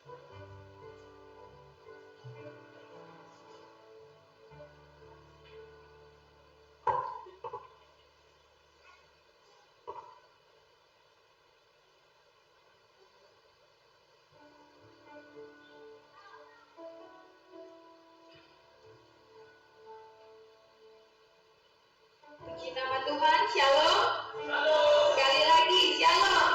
Puji nama Tuhan, shalom. Sekali lagi, shalom.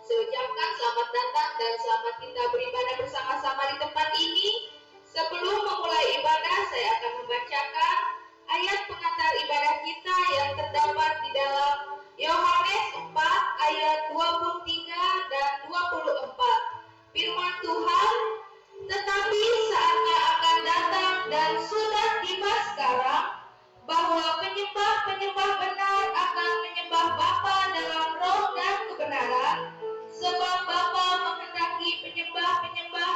Saya ucapkan selamat datang dan selamat kita beribadah bersama-sama di tempat ini. Sebelum memulai ibadah, saya akan membacakan ayat pengantar ibadah kita yang terdapat di dalam Yohanes 4 ayat 23 dan 24. Firman Tuhan, tetapi saatnya akan datang dan sudah tiba sekarang, bahwa penyembah-penyembah benar akan menyembah Bapa dalam roh dan kebenaran, sebab Bapa menghendaki penyembah-penyembah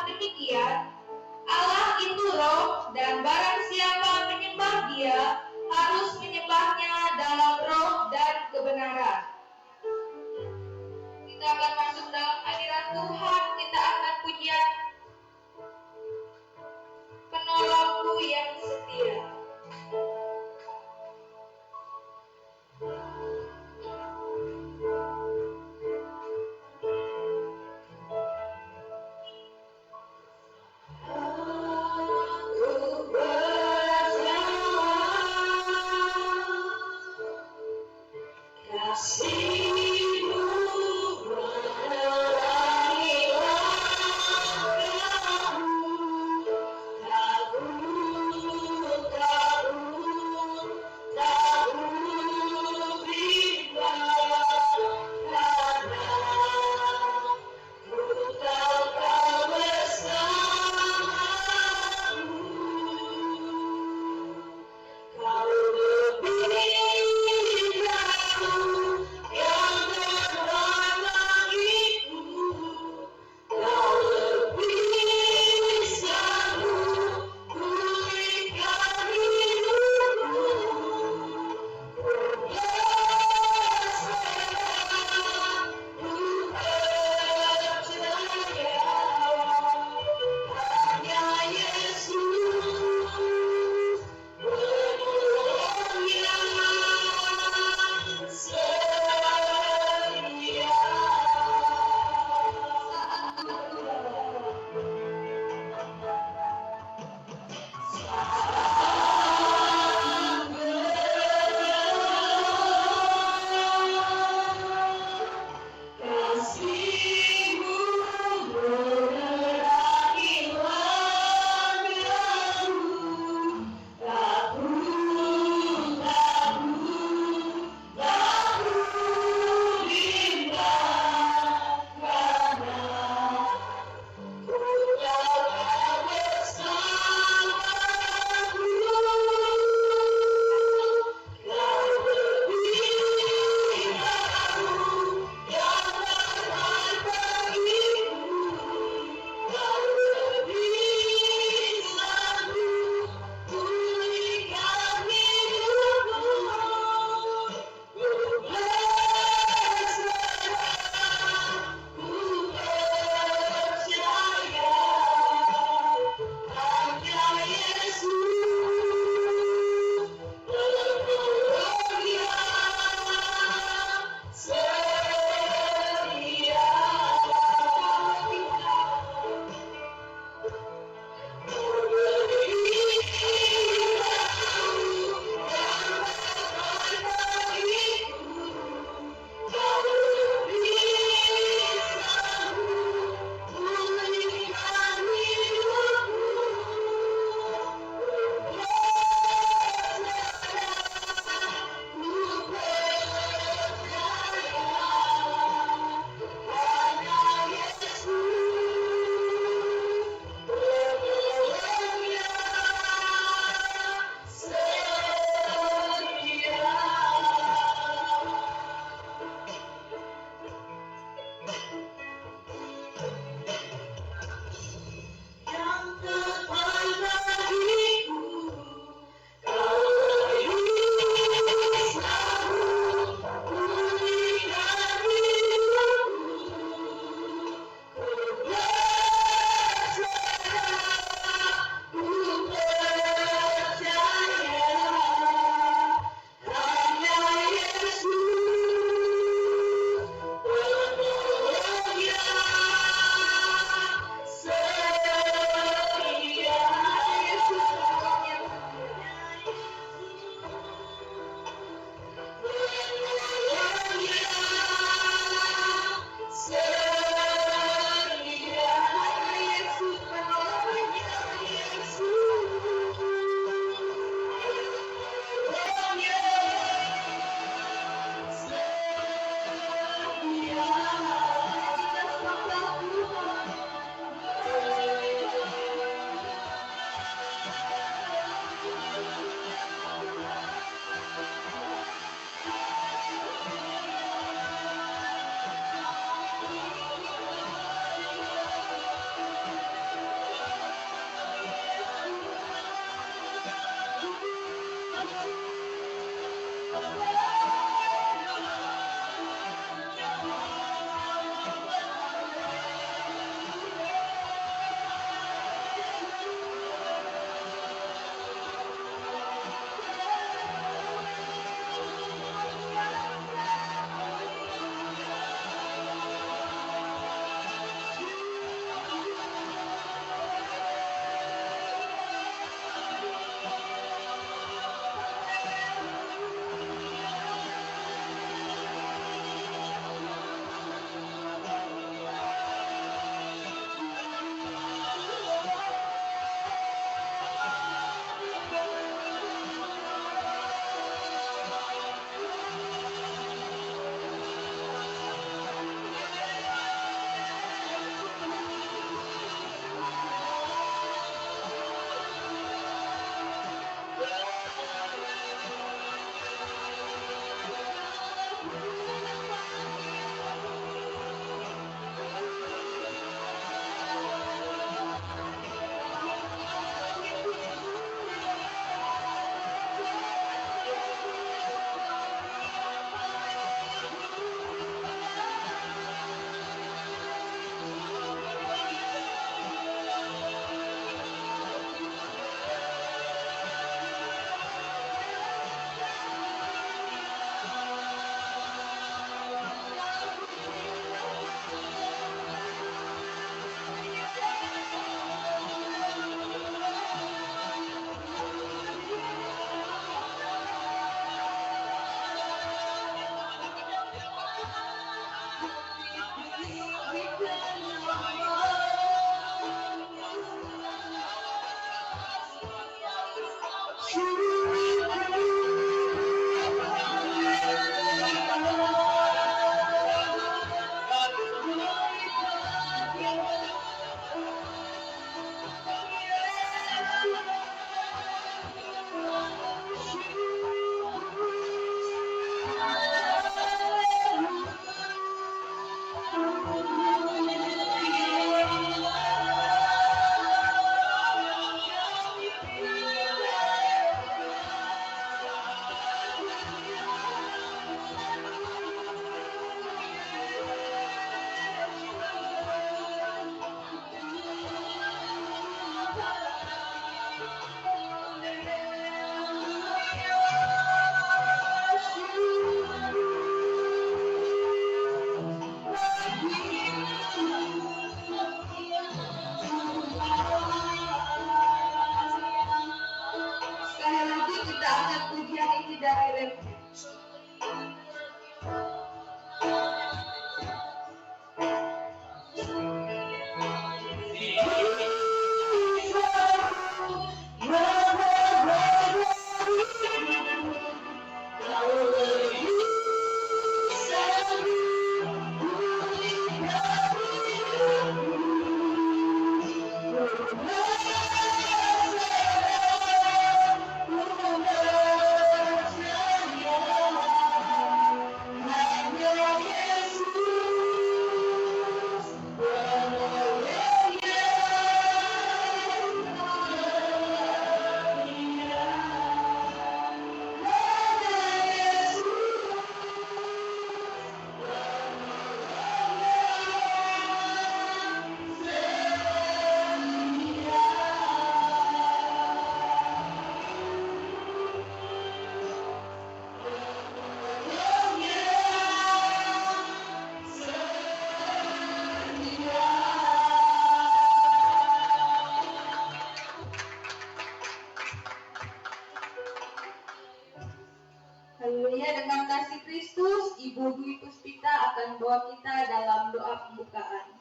Haleluya, dengan kasih Kristus, Ibu Dwi Puspita akan bawa kita dalam doa pembukaan.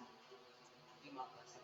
Terima kasih.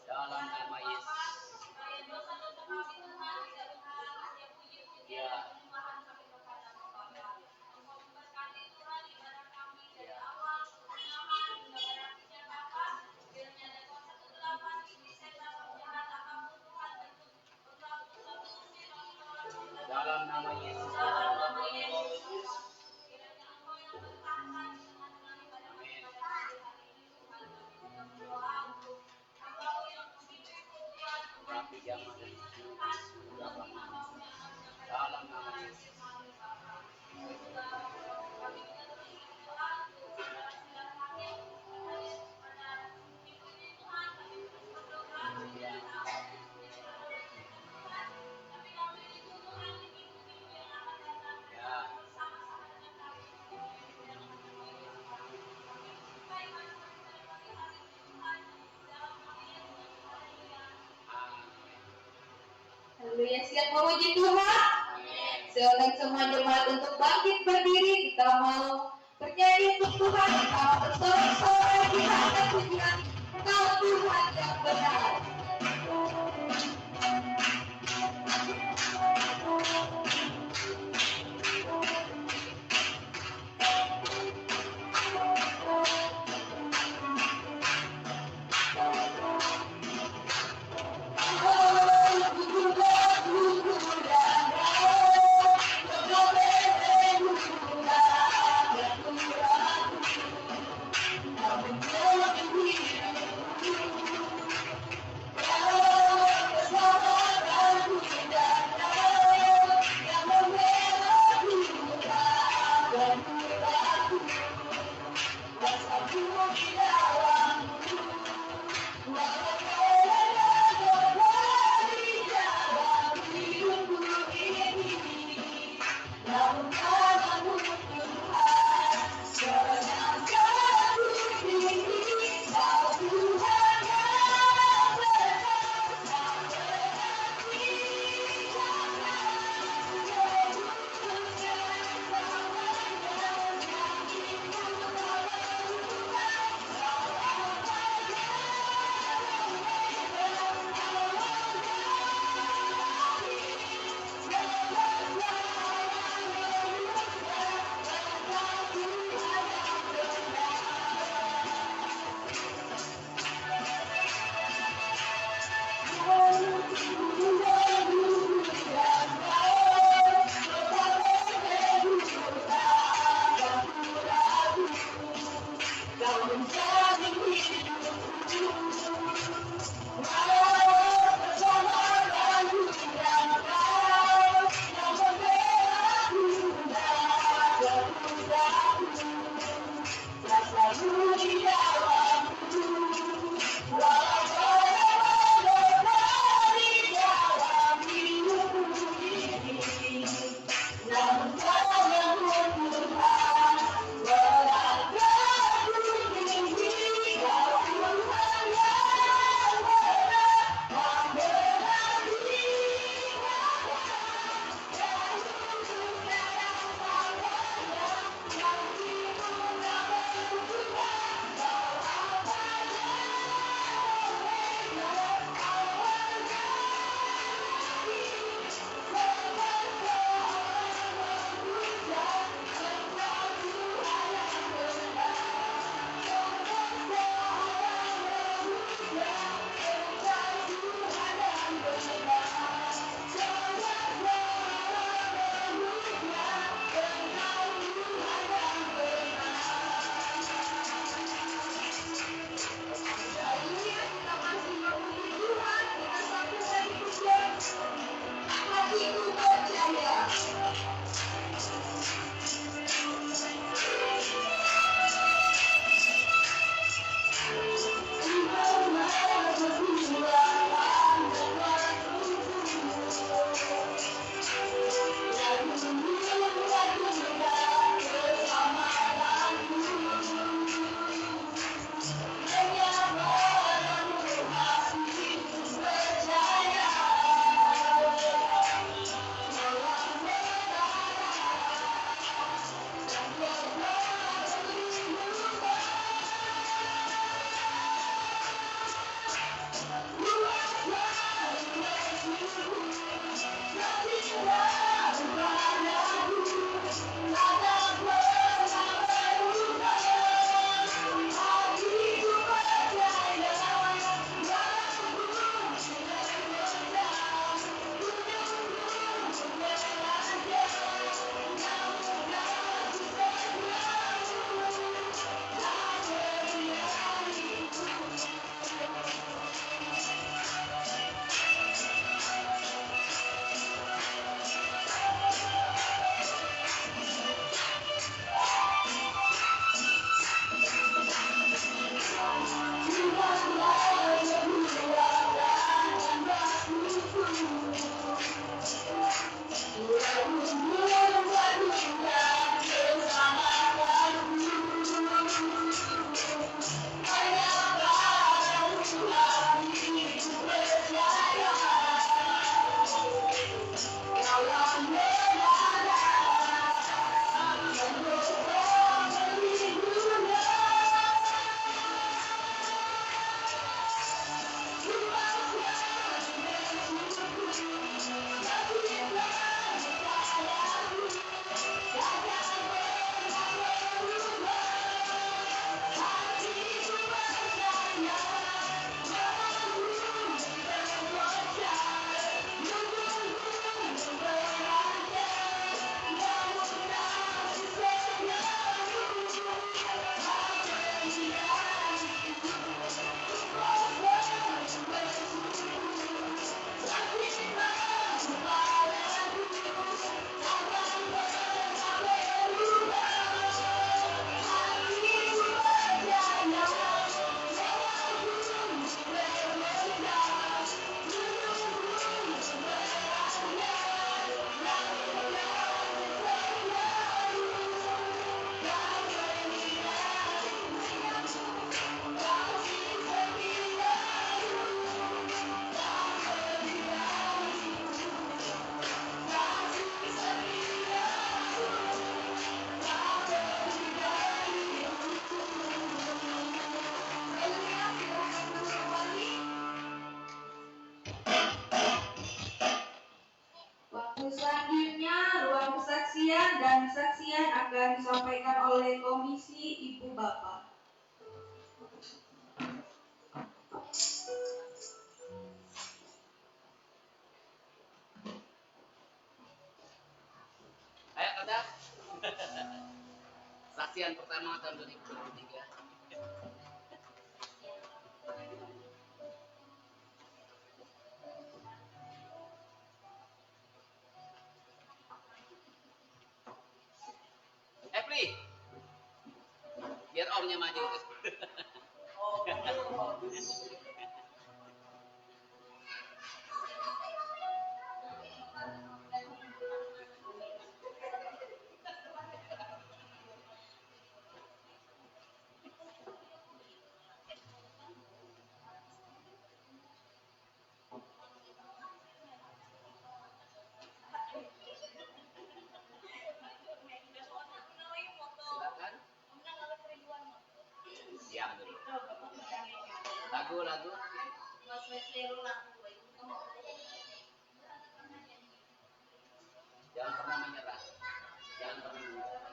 Dalam nama Yesus. Dalam nama Yesus. Tapi jangan dalam nama Yesus. Haleluya, siap memuji Tuhan? Saya undang semua jemaat untuk bangkit berdiri. Kita mau bernyanyi untuk Tuhan. Kita mau bersorak-sorai di hati pujian. Kau Tuhan yang benar. kesaksian dan saksian akan disampaikan oleh Komisi Ibu Bapak. Ayo Kak. Saksian pertama tahun 2023. Epli, biar omnya maju. Silakan. Diam dulu. Lagu. Jangan pernah menyerah. Jangan pernah menyerah.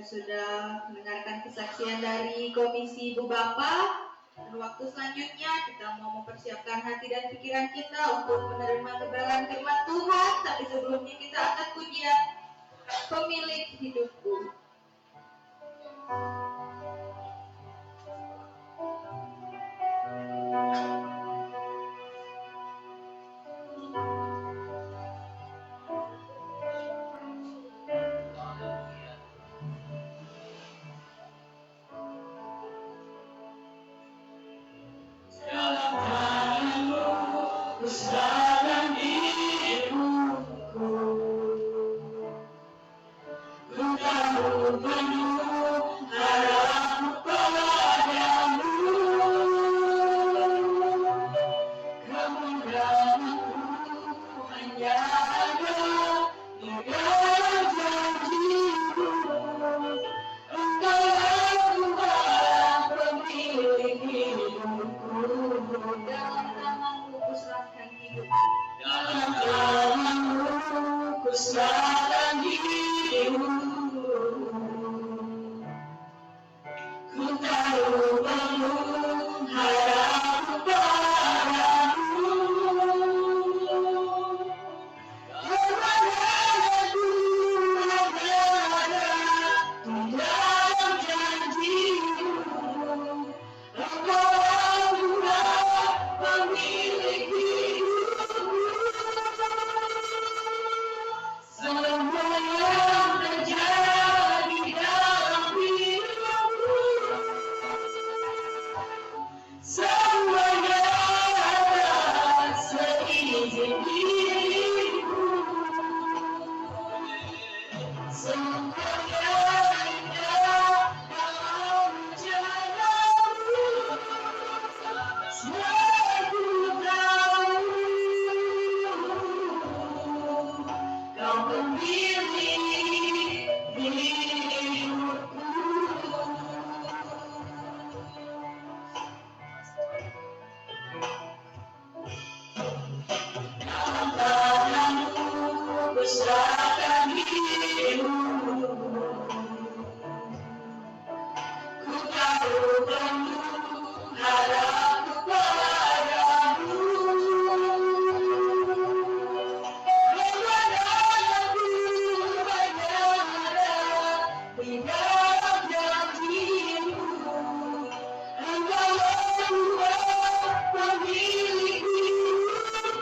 Kita sudah mendengarkan kesaksian dari Komisi Ibu Bapak. Dan waktu selanjutnya kita mau mempersiapkan hati dan pikiran kita untuk menerima kebenaran firman Tuhan. Tapi sebelumnya kita angkat pujian Pemilik Hidupku. Dalam hidupku, ku tahu penuh harap padamu, kemudahanku hanya ada di dalam janjimu. Engkaulah Tuhan pemilik hidupku. Dalam namamu kuserahkan hidup. Dalam namamu kuserahkan hidupku. Ku tahu penuh harap padamu. Kemudahanku hanya ada di dalam janjimu. Engkaulah Tuhan pemilik hidupku. Semua yang terjadi dalam hidupku, semuanya atas seizin dirimu. Semuanya indah dalam rencanamu. Aku tahu Kau pemilik hidupku. Dalam tanganmu kuserahkan hidupku. Ku tahu penuh harap padamu. Kemudahanku hanya ada di dalam janjimu. Engkaulah Tuhan pemilik hidupku.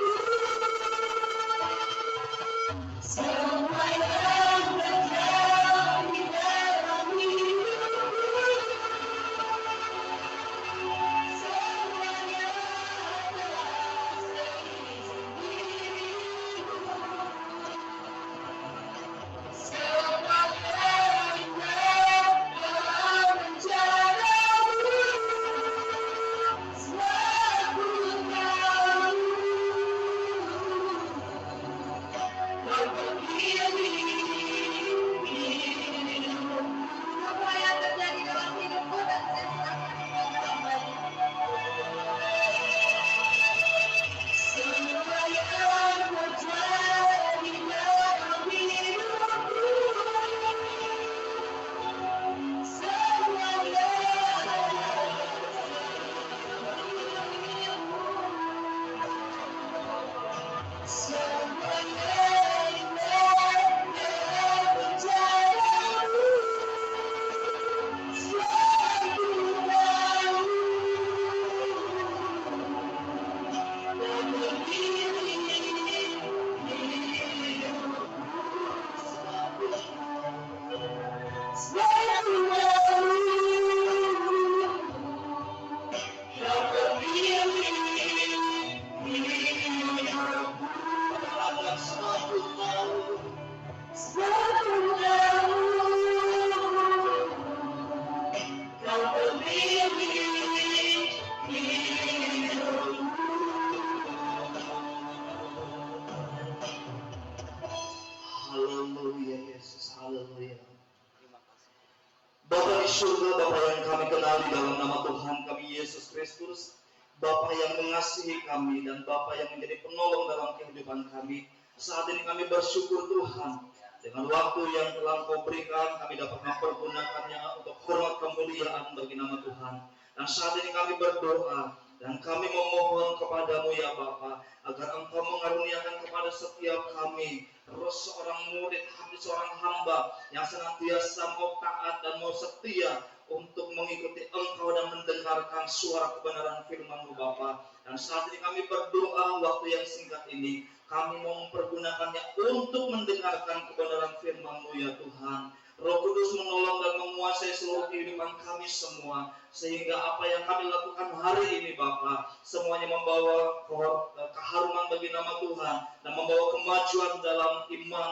Semua yang terjadi dalam hidupku, semuanya atas seizin dirimu. Semuanya indah dalam rencanamu. Aku tahu Kau pemilik hidupku. Apa yang terjadi dalam hidupku dan saya serahkan kepada Tuhan. Semua yang terjadi dalam hidupku, semuanya semuanya indah dalam rencanamu. Aku tahu Kau pemilik hidupku. Saya tahu Kau pemilik hidupku. Aku tahu Kau pemilik hidupku. Haleluya Yesus, haleluya. Terima kasih. Bapa di surga, Bapa yang kami kenal di dalam nama Tuhan kami Yesus Kristus, Bapa yang mengasihi kami dan Bapa yang menjadi penolong dalam kehidupan kami. Saat ini kami bersyukur Tuhan, Dengan waktu yang telah Kau berikan, kami dapat mempergunakannya untuk hormat kemuliaan bagi nama Tuhan. Dan saat ini kami berdoa dan kami memohon kepadamu ya Bapa, agar Engkau mengaruniakan kepada setiap kami terus seorang murid, seorang hamba yang senantiasa mau taat dan mau setia untuk mengikuti Engkau dan mendengarkan suara kebenaran firman-Mu Bapa. Dan saat ini kami berdoa waktu yang singkat ini, kami mau mempergunakannya untuk mendengarkan kebenaran firman-Mu ya Tuhan. Roh Kudus menolong dan menguasai seluruh kehidupan kami semua, sehingga apa yang kami lakukan hari ini Bapa, semuanya membawa keharuman bagi nama Tuhan dan membawa kemajuan dalam iman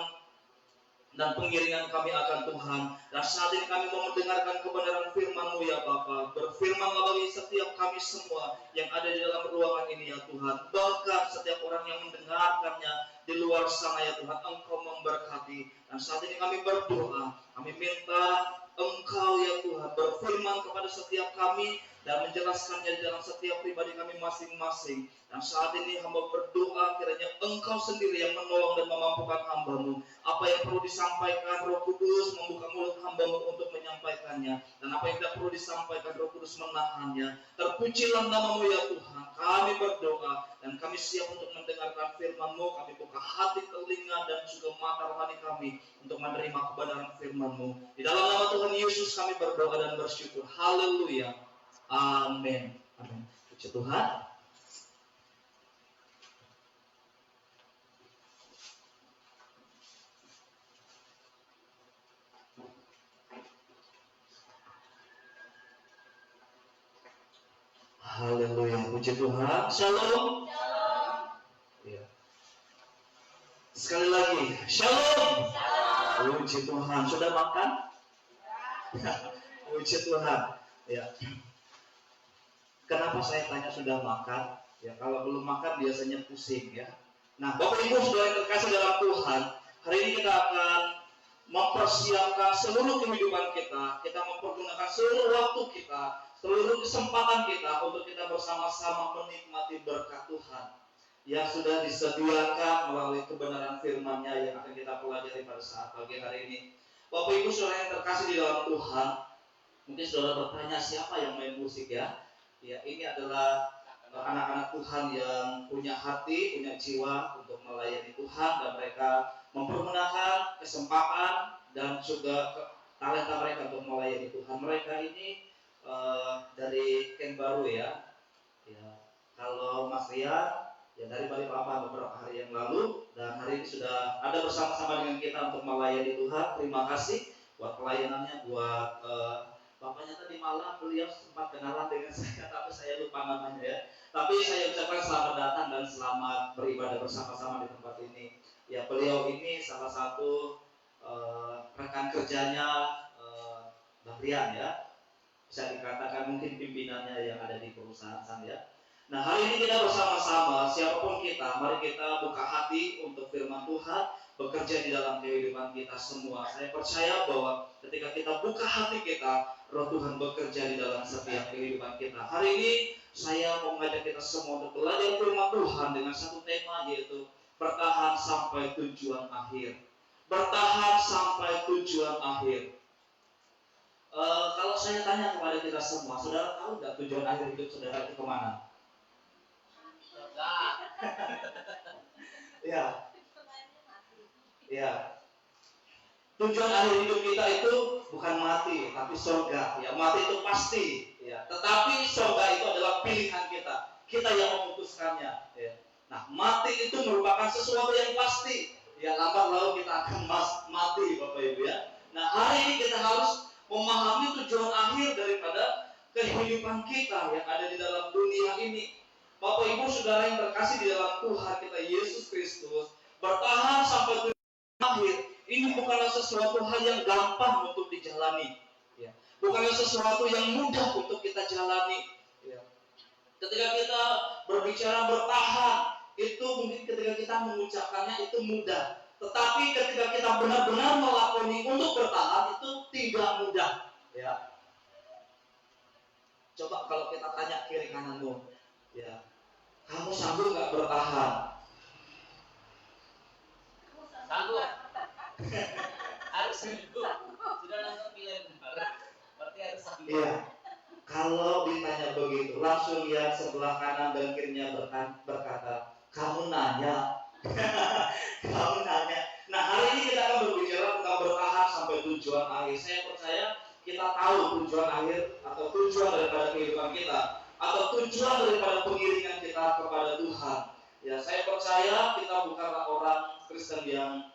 dan pengiringan kami akan Tuhan. Dan saat ini kami mau mendengarkan kebenaran firman-Mu ya Bapa. Berfirmanlah bagi setiap kami semua yang ada di dalam ruangan ini ya Tuhan. Bahkan setiap orang yang mendengarkannya di luar sana ya Tuhan, Engkau memberkati. Dan saat ini kami berdoa, kami minta Engkau ya Tuhan berfirman kepada setiap kami dan menjelaskannya di dalam setiap pribadi kami masing-masing. Dan saat ini hamba berdoa kiranya Engkau sendiri yang menolong dan memampukan hamba-Mu. Apa yang perlu disampaikan, Roh Kudus membuka mulut hamba-Mu untuk menyampaikannya. Dan apa yang tidak perlu disampaikan, Roh Kudus menahannya. Terpujilah nama-Mu ya Tuhan. Kami berdoa dan kami siap untuk mendengarkan firman-Mu. Kami buka hati, telinga dan juga mata rohani kami untuk menerima kebenaran firman-Mu. Di dalam nama Tuhan Yesus kami berdoa dan bersyukur. Haleluya. Amin. Amin. Puji Tuhan. Haleluya, puji Tuhan. Shalom. Ya. Sekali lagi, shalom. Puji Tuhan. Sudah makan? Puji Tuhan. Ya. Kenapa saya tanya sudah makan? Ya, kalau belum makan biasanya pusing ya. Nah, Bapak Ibu Saudara yang terkasih dalam Tuhan, hari ini kita akan mempersiapkan seluruh kehidupan kita. Kita mempergunakan seluruh waktu kita, seluruh kesempatan kita untuk kita bersama-sama menikmati berkat Tuhan yang sudah disediakan melalui kebenaran firman-Nya yang akan kita pelajari pada saat pagi hari ini. Bapak Ibu Saudara yang terkasih di dalam Tuhan, mungkin saudara bertanya siapa yang main musik ya? Ya, ini adalah anak-anak Tuhan yang punya hati, punya jiwa untuk melayani Tuhan, dan mereka mempergunakan kesempatan dan juga talenta mereka untuk melayani Tuhan. Mereka ini dari Ken Baru ya. Kalau Mas Rian ya dari Balikpapan beberapa hari yang lalu, dan hari ini sudah ada bersama-sama dengan kita untuk melayani Tuhan. Terima kasih buat pelayanannya, buat bapaknya tadi malam beliau sempat kenalan dengan saya, tapi saya lupa namanya ya. Tapi saya ucapkan selamat datang dan selamat beribadah bersama-sama di tempat ini. Ya, beliau ini salah satu rekan kerjanya Bang Rian ya. Bisa dikatakan mungkin pimpinannya yang ada di perusahaan saya. Nah, hari ini kita bersama-sama, siapapun kita, mari kita buka hati untuk firman Tuhan bekerja di dalam kehidupan kita semua. Saya percaya bahwa ketika kita buka hati kita, Roh Tuhan bekerja di dalam setiap kehidupan kita. Hari ini saya mau mengajak kita semua untuk belajar firman Tuhan dengan satu tema, yaitu bertahan sampai tujuan akhir. Bertahan sampai tujuan akhir. Kalau saya tanya kepada kita semua, saudara tahu nggak tujuan akhir hidup saudara itu kemana? Ya. Ya. Tujuan akhir hidup kita itu bukan mati, tapi surga. Ya, mati itu pasti. Ya. Tetapi surga itu adalah pilihan kita. Kita yang memutuskannya. Ya. Nah, mati itu merupakan sesuatu yang pasti. Ya, lambat laun kita akan mati, Bapak Ibu ya. Nah, hari ini kita harus memahami tujuan akhir daripada kehidupan kita yang ada di dalam dunia ini. Bapak Ibu Saudara yang terkasih di dalam Tuhan kita Yesus Kristus, bertahan sampai tujuan akhir ini bukanlah sesuatu hal yang gampang untuk dijalani, ya. Bukanlah sesuatu yang mudah untuk kita jalani, ya. Ketika kita berbicara bertahan, itu mungkin ketika kita mengucapkannya itu mudah, tetapi ketika kita benar-benar melakoni untuk bertahan itu tidak mudah, ya. Coba kalau kita tanya kiri kananmu, ya, kamu sanggup nggak bertahan? Sanggup. Sudah nonton film. Berarti harus sama. Iya. Kalau ditanya begitu, langsung yang sebelah kanan dan kirinya berkata, kamu nanya. Kamu nanya. Nah, hari ini kita akan berbicara tentang bertahan sampai tujuan akhir. Saya percaya kita tahu tujuan akhir atau tujuan daripada kehidupan kita atau tujuan daripada pengiringan kita kepada Tuhan. Ya, saya percaya kita bukanlah orang Kristen yang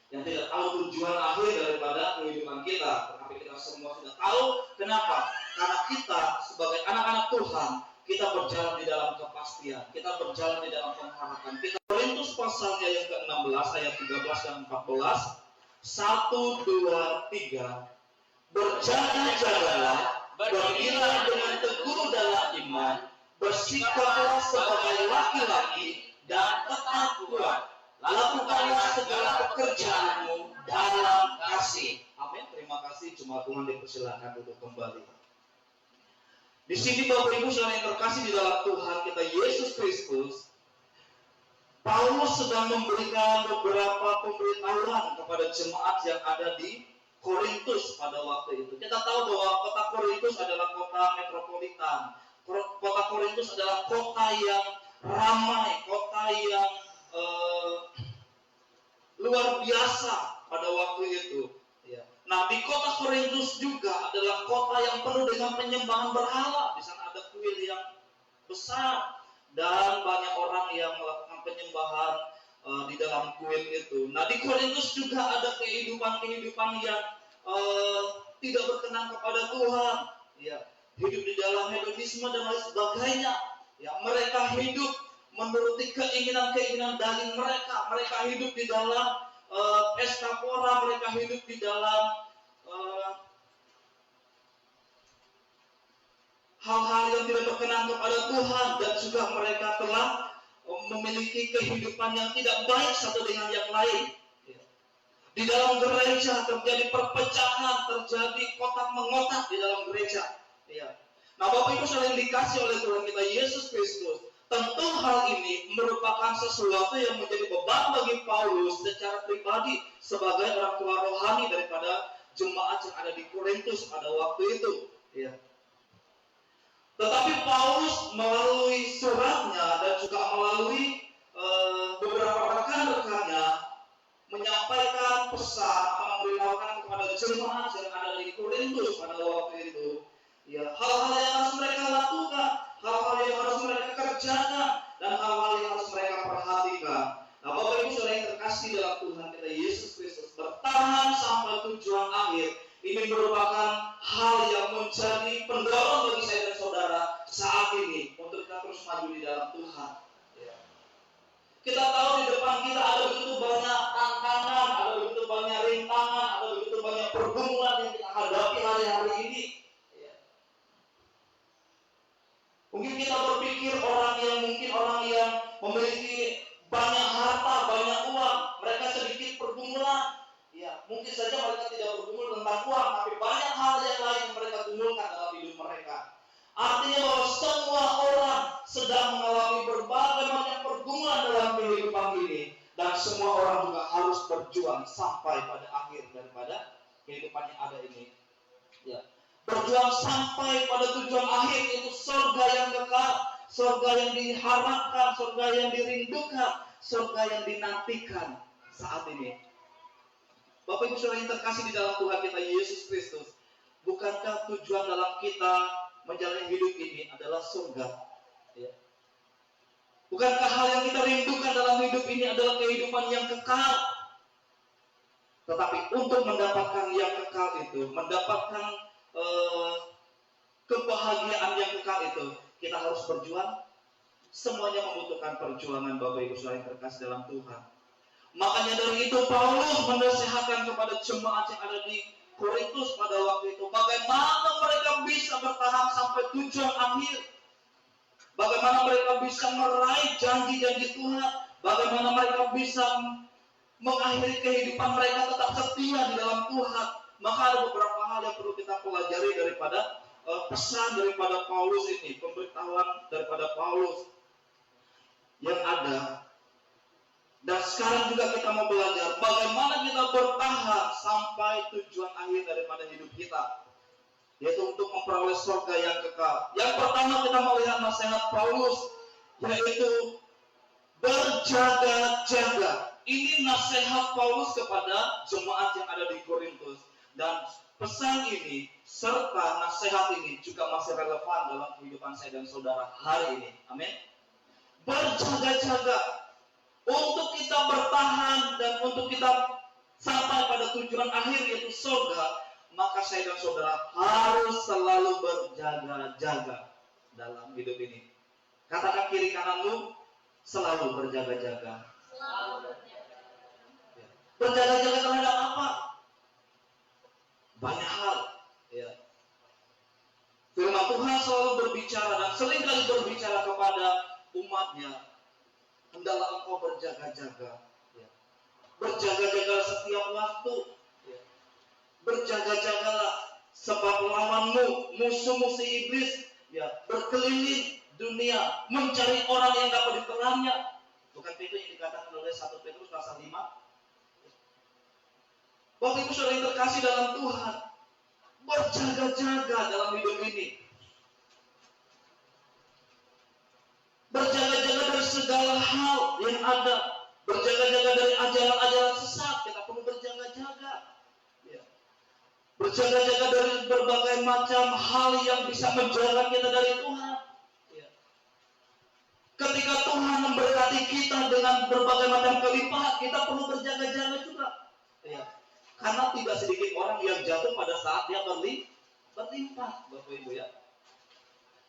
tidak tahu tujuan akhir daripada kehidupan kita, tetapi kita semua sudah tahu. Kenapa? Karena kita sebagai anak-anak Tuhan, kita berjalan di dalam kepastian, kita berjalan di dalam pengharapan. Kita Korintus pasalnya yang ke-16 ayat 13 dan 14. 1, 2, 3. Berjaga-jagalah, berdirilah dengan teguh dalam iman, bersikaplah sebagai laki-laki dan tetap kuat. Lakukanlah segala pekerjaanmu dalam kasih. Amin. Terima kasih. Jemaat Tuhan dipersilakan untuk kembali. Di sini Bapak Ibu saudara yang terkasih di dalam Tuhan kita Yesus Kristus, Paulus sedang memberikan beberapa pemberitahuan kepada jemaat yang ada di Korintus pada waktu itu. Kita tahu bahwa kota Korintus adalah kota metropolitan. Kota Korintus adalah kota yang ramai, kota yang luar biasa pada waktu itu. Ya. Nah, di kota Korintus juga adalah kota yang penuh dengan penyembahan berhala. Di sana ada kuil yang besar dan banyak orang yang melakukan penyembahan di dalam kuil itu. Nah, di Korintus juga ada kehidupan yang tidak berkenan kepada Tuhan. Ya, hidup di dalam hedonisme dan lain sebagainya. Ya, mereka hidup menuruti keinginan-keinginan daging mereka. Mereka hidup di dalam pesta pora, mereka hidup di dalam hal-hal yang tidak berkenan kepada Tuhan, dan juga mereka telah memiliki kehidupan yang tidak baik satu dengan yang lain. Di dalam gereja terjadi perpecahan, terjadi kotak mengotak di dalam gereja. Nah, Bapak Ibu saudara yang dikasih oleh Tuhan kita Yesus Kristus, tentu hal ini merupakan sesuatu yang menjadi beban bagi Paulus secara pribadi sebagai orang tua rohani daripada jemaat yang ada di Korintus pada waktu itu. Tetapi Paulus melalui suratnya dan juga melalui beberapa rekan-rekannya menyampaikan pesan atau memberitahukan kepada jemaat yang ada di Korintus pada waktu itu. Hal-hal yang harus mereka lakukan, hal-hal yang harus mereka kerjakan, dan hal-hal yang harus mereka perhatikan. Nah, Bapak Ibu saudara yang terkasih dalam Tuhan kita Yesus Kristus, bertahan sampai tujuan akhir ini merupakan hal yang menjadi pendorong bagi saya dan saudara saat ini untuk kita terus maju di dalam Tuhan. Kita tahu di depan kita ada begitu banyak tantangan, ada begitu banyak rintangan, ada begitu banyak pergumulan yang kita hadapi hari-hari ini. Mungkin kita berpikir orang yang memiliki banyak harta, banyak uang, mereka sedikit pergumulan. Mungkin saja mereka tidak bergumul tentang uang, tapi banyak hal yang lain yang mereka gumulkan dalam hidup mereka. Artinya bahwa semua orang sedang mengalami berbagai macam pergumulan dalam kehidupan ini, dan semua orang juga harus berjuang sampai pada akhir daripada kehidupan yang ada ini. Berjuang sampai pada tujuan akhir, yaitu surga yang kekal, surga yang diharapkan, surga yang dirindukan, surga yang dinantikan saat ini. Bapak Ibu saudara yang terkasih di dalam Tuhan kita Yesus Kristus, bukankah tujuan dalam kita menjalani hidup ini adalah surga? Bukankah hal yang kita rindukan dalam hidup ini adalah kehidupan yang kekal? Tetapi untuk mendapatkan yang kekal itu, mendapatkan kebahagiaan yang kekal itu, kita harus berjuang. Semuanya membutuhkan perjuangan Bapak Ibu saudara yang terkasih dalam Tuhan. Makanya dari itu Paulus menasihatkan kepada jemaat yang ada di Korintus pada waktu itu, bagaimana mereka bisa bertahan sampai tujuan akhir, bagaimana mereka bisa meraih janji-janji Tuhan, bagaimana mereka bisa mengakhiri kehidupan mereka tetap setia di dalam Tuhan. Maka ada beberapa hal yang perlu kita pelajari daripada pesan daripada Paulus ini, pemberitahuan daripada Paulus yang ada. Dan sekarang juga kita mau belajar bagaimana kita bertahan sampai tujuan akhir daripada hidup kita, yaitu untuk memperoleh surga yang kekal. Yang pertama kita melihat nasihat Paulus, yaitu berjaga-jaga. Ini nasihat Paulus kepada jemaat yang ada di Korintus. Dan pesan ini serta nasihat ini juga masih relevan dalam kehidupan saya dan saudara hari ini. Amin. Berjaga-jaga untuk kita bertahan dan untuk kita sampai pada tujuan akhir yaitu surga, maka saya dan saudara harus selalu berjaga-jaga dalam hidup ini. Katakan kiri kananmu, selalu berjaga-jaga. Berjaga-jaga terhadap apa? Banyak hal. Ya. Firman Tuhan selalu berbicara dan seringkali berbicara kepada umatnya, hendaklah engkau berjaga-jaga. Ya. Berjaga-jaga setiap waktu. Ya. Berjaga-jagalah sebab lawanmu, musuh-musuh iblis, ya, berkeliling dunia mencari orang yang dapat ditelannya. Bukan itu yang dikatakan oleh 1 Petrus pasal 5. Bapak Ibu Saudara yang terkasih dalam Tuhan, berjaga-jaga dalam hidup ini. Berjaga-jaga dari segala hal yang ada. Berjaga-jaga dari ajaran-ajaran sesat. Kita perlu berjaga-jaga. Ya. Berjaga-jaga dari berbagai macam hal yang bisa menjaga kita dari Tuhan. Ya. Ketika Tuhan memberkati kita dengan berbagai macam kelimpahan, kita perlu berjaga-jaga juga. Ya. Karena tidak sedikit orang yang jatuh pada saat dia berlimpah, Bapak Ibu ya.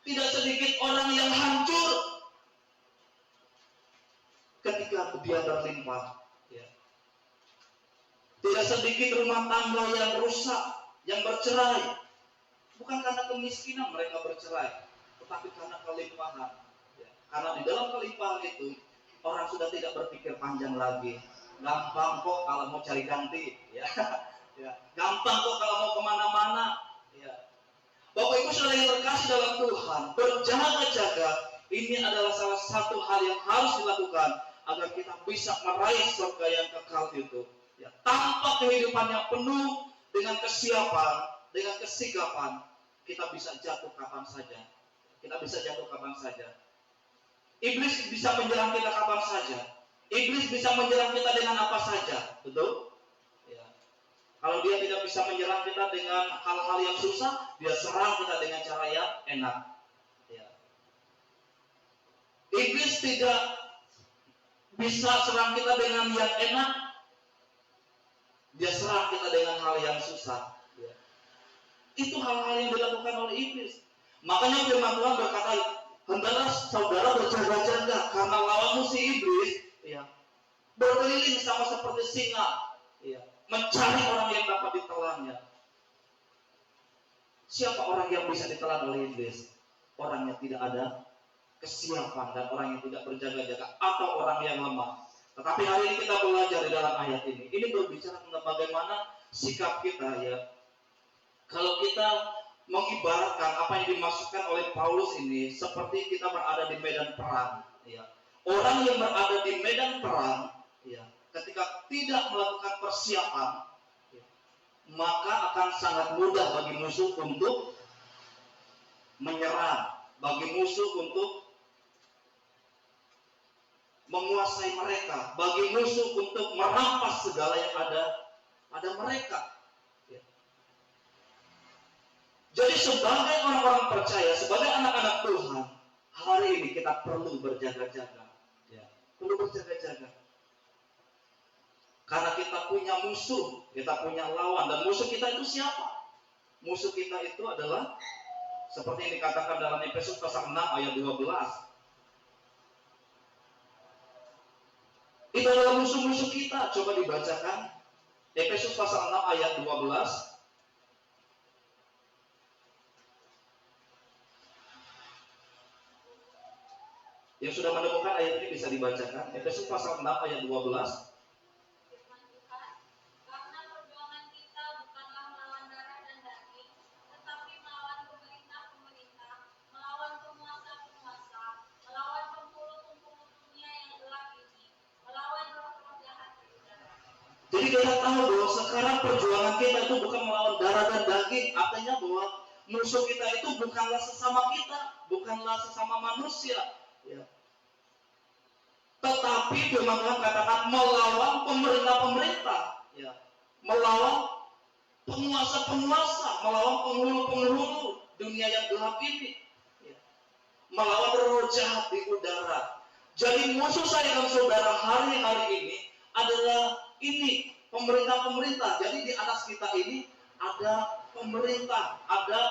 Tidak sedikit orang yang hancur ketika dia berlimpah. Ya. Tidak sedikit rumah tangga yang rusak, yang bercerai. Bukan karena kemiskinan mereka bercerai, tetapi karena kelimpahan. Ya. Karena di dalam kelimpahan itu, orang sudah tidak berpikir panjang lagi. Gampang kok kalau mau cari ganti. Ya. Ya. Gampang kok kalau mau kemana-mana. Ya. Bapak Ibu Saudara yang terkasih dalam Tuhan, berjaga-jaga ini adalah salah satu hal yang harus dilakukan agar kita bisa meraih surga yang kekal itu. Ya, tanpa kehidupan yang penuh dengan kesiapan, dengan kesigapan, kita bisa jatuh kapan saja. Kita bisa jatuh kapan saja. Iblis bisa menyerang kita kapan saja. Iblis bisa menyerang kita dengan apa saja, betul? Ya. Kalau dia tidak bisa menyerang kita dengan hal-hal yang susah, dia serang kita dengan cara yang enak. Ya. Iblis tidak bisa serang kita dengan yang enak, dia serang kita dengan hal yang susah. Ya. Itu hal-hal yang dilakukan oleh iblis. Makanya firman Tuhan berkata, hendaklah saudara berjaga-jaga karena lawanmu si iblis, ya, berkeliling sama seperti singa, ya, mencari orang yang dapat ditelannya. Siapa orang yang bisa ditelan oleh iblis? Orang yang tidak ada kesiapan dan orang yang tidak berjaga-jaga atau orang yang lemah. Tetapi hari ini kita belajar di dalam ayat ini. Ini berbicara tentang bagaimana sikap kita, ya. Kalau kita mengibaratkan apa yang dimaksudkan oleh Paulus ini seperti kita berada di medan perang, ya. Orang yang berada di medan perang, ya, ketika tidak melakukan persiapan, ya, maka akan sangat mudah bagi musuh untuk menyerang, bagi musuh untuk menguasai mereka, bagi musuh untuk merampas segala yang ada pada mereka. Ya. Jadi sebagai orang-orang percaya, sebagai anak-anak Tuhan, hari ini kita perlu berjaga-jaga. Ya. Perlu berjaga-jaga. Karena kita punya musuh, kita punya lawan, dan musuh kita itu siapa? Musuh kita itu adalah seperti yang dikatakan dalam Efesus pasal 6 ayat 12. Itu adalah musuh-musuh kita. Coba dibacakan Efesus pasal 6 ayat 12. Yang sudah menemukan ayat ini bisa dibacakan. Efesus pasal 6 ayat 12. Jadi kita tahu bahwa sekarang perjuangan kita itu bukan melawan darah dan daging. Artinya bahwa musuh kita itu bukanlah sesama kita, bukanlah sesama manusia, ya. Tetapi firman Tuhan katakan melawan pemerintah-pemerintah, ya. Melawan penguasa-penguasa, melawan penghulu-penghulu dunia yang gelap ini, ya. Melawan roh jahat di udara. Jadi musuh saya dan saudara hari-hari ini adalah ini pemerintah-pemerintah. Jadi di atas kita ini ada pemerintah, ada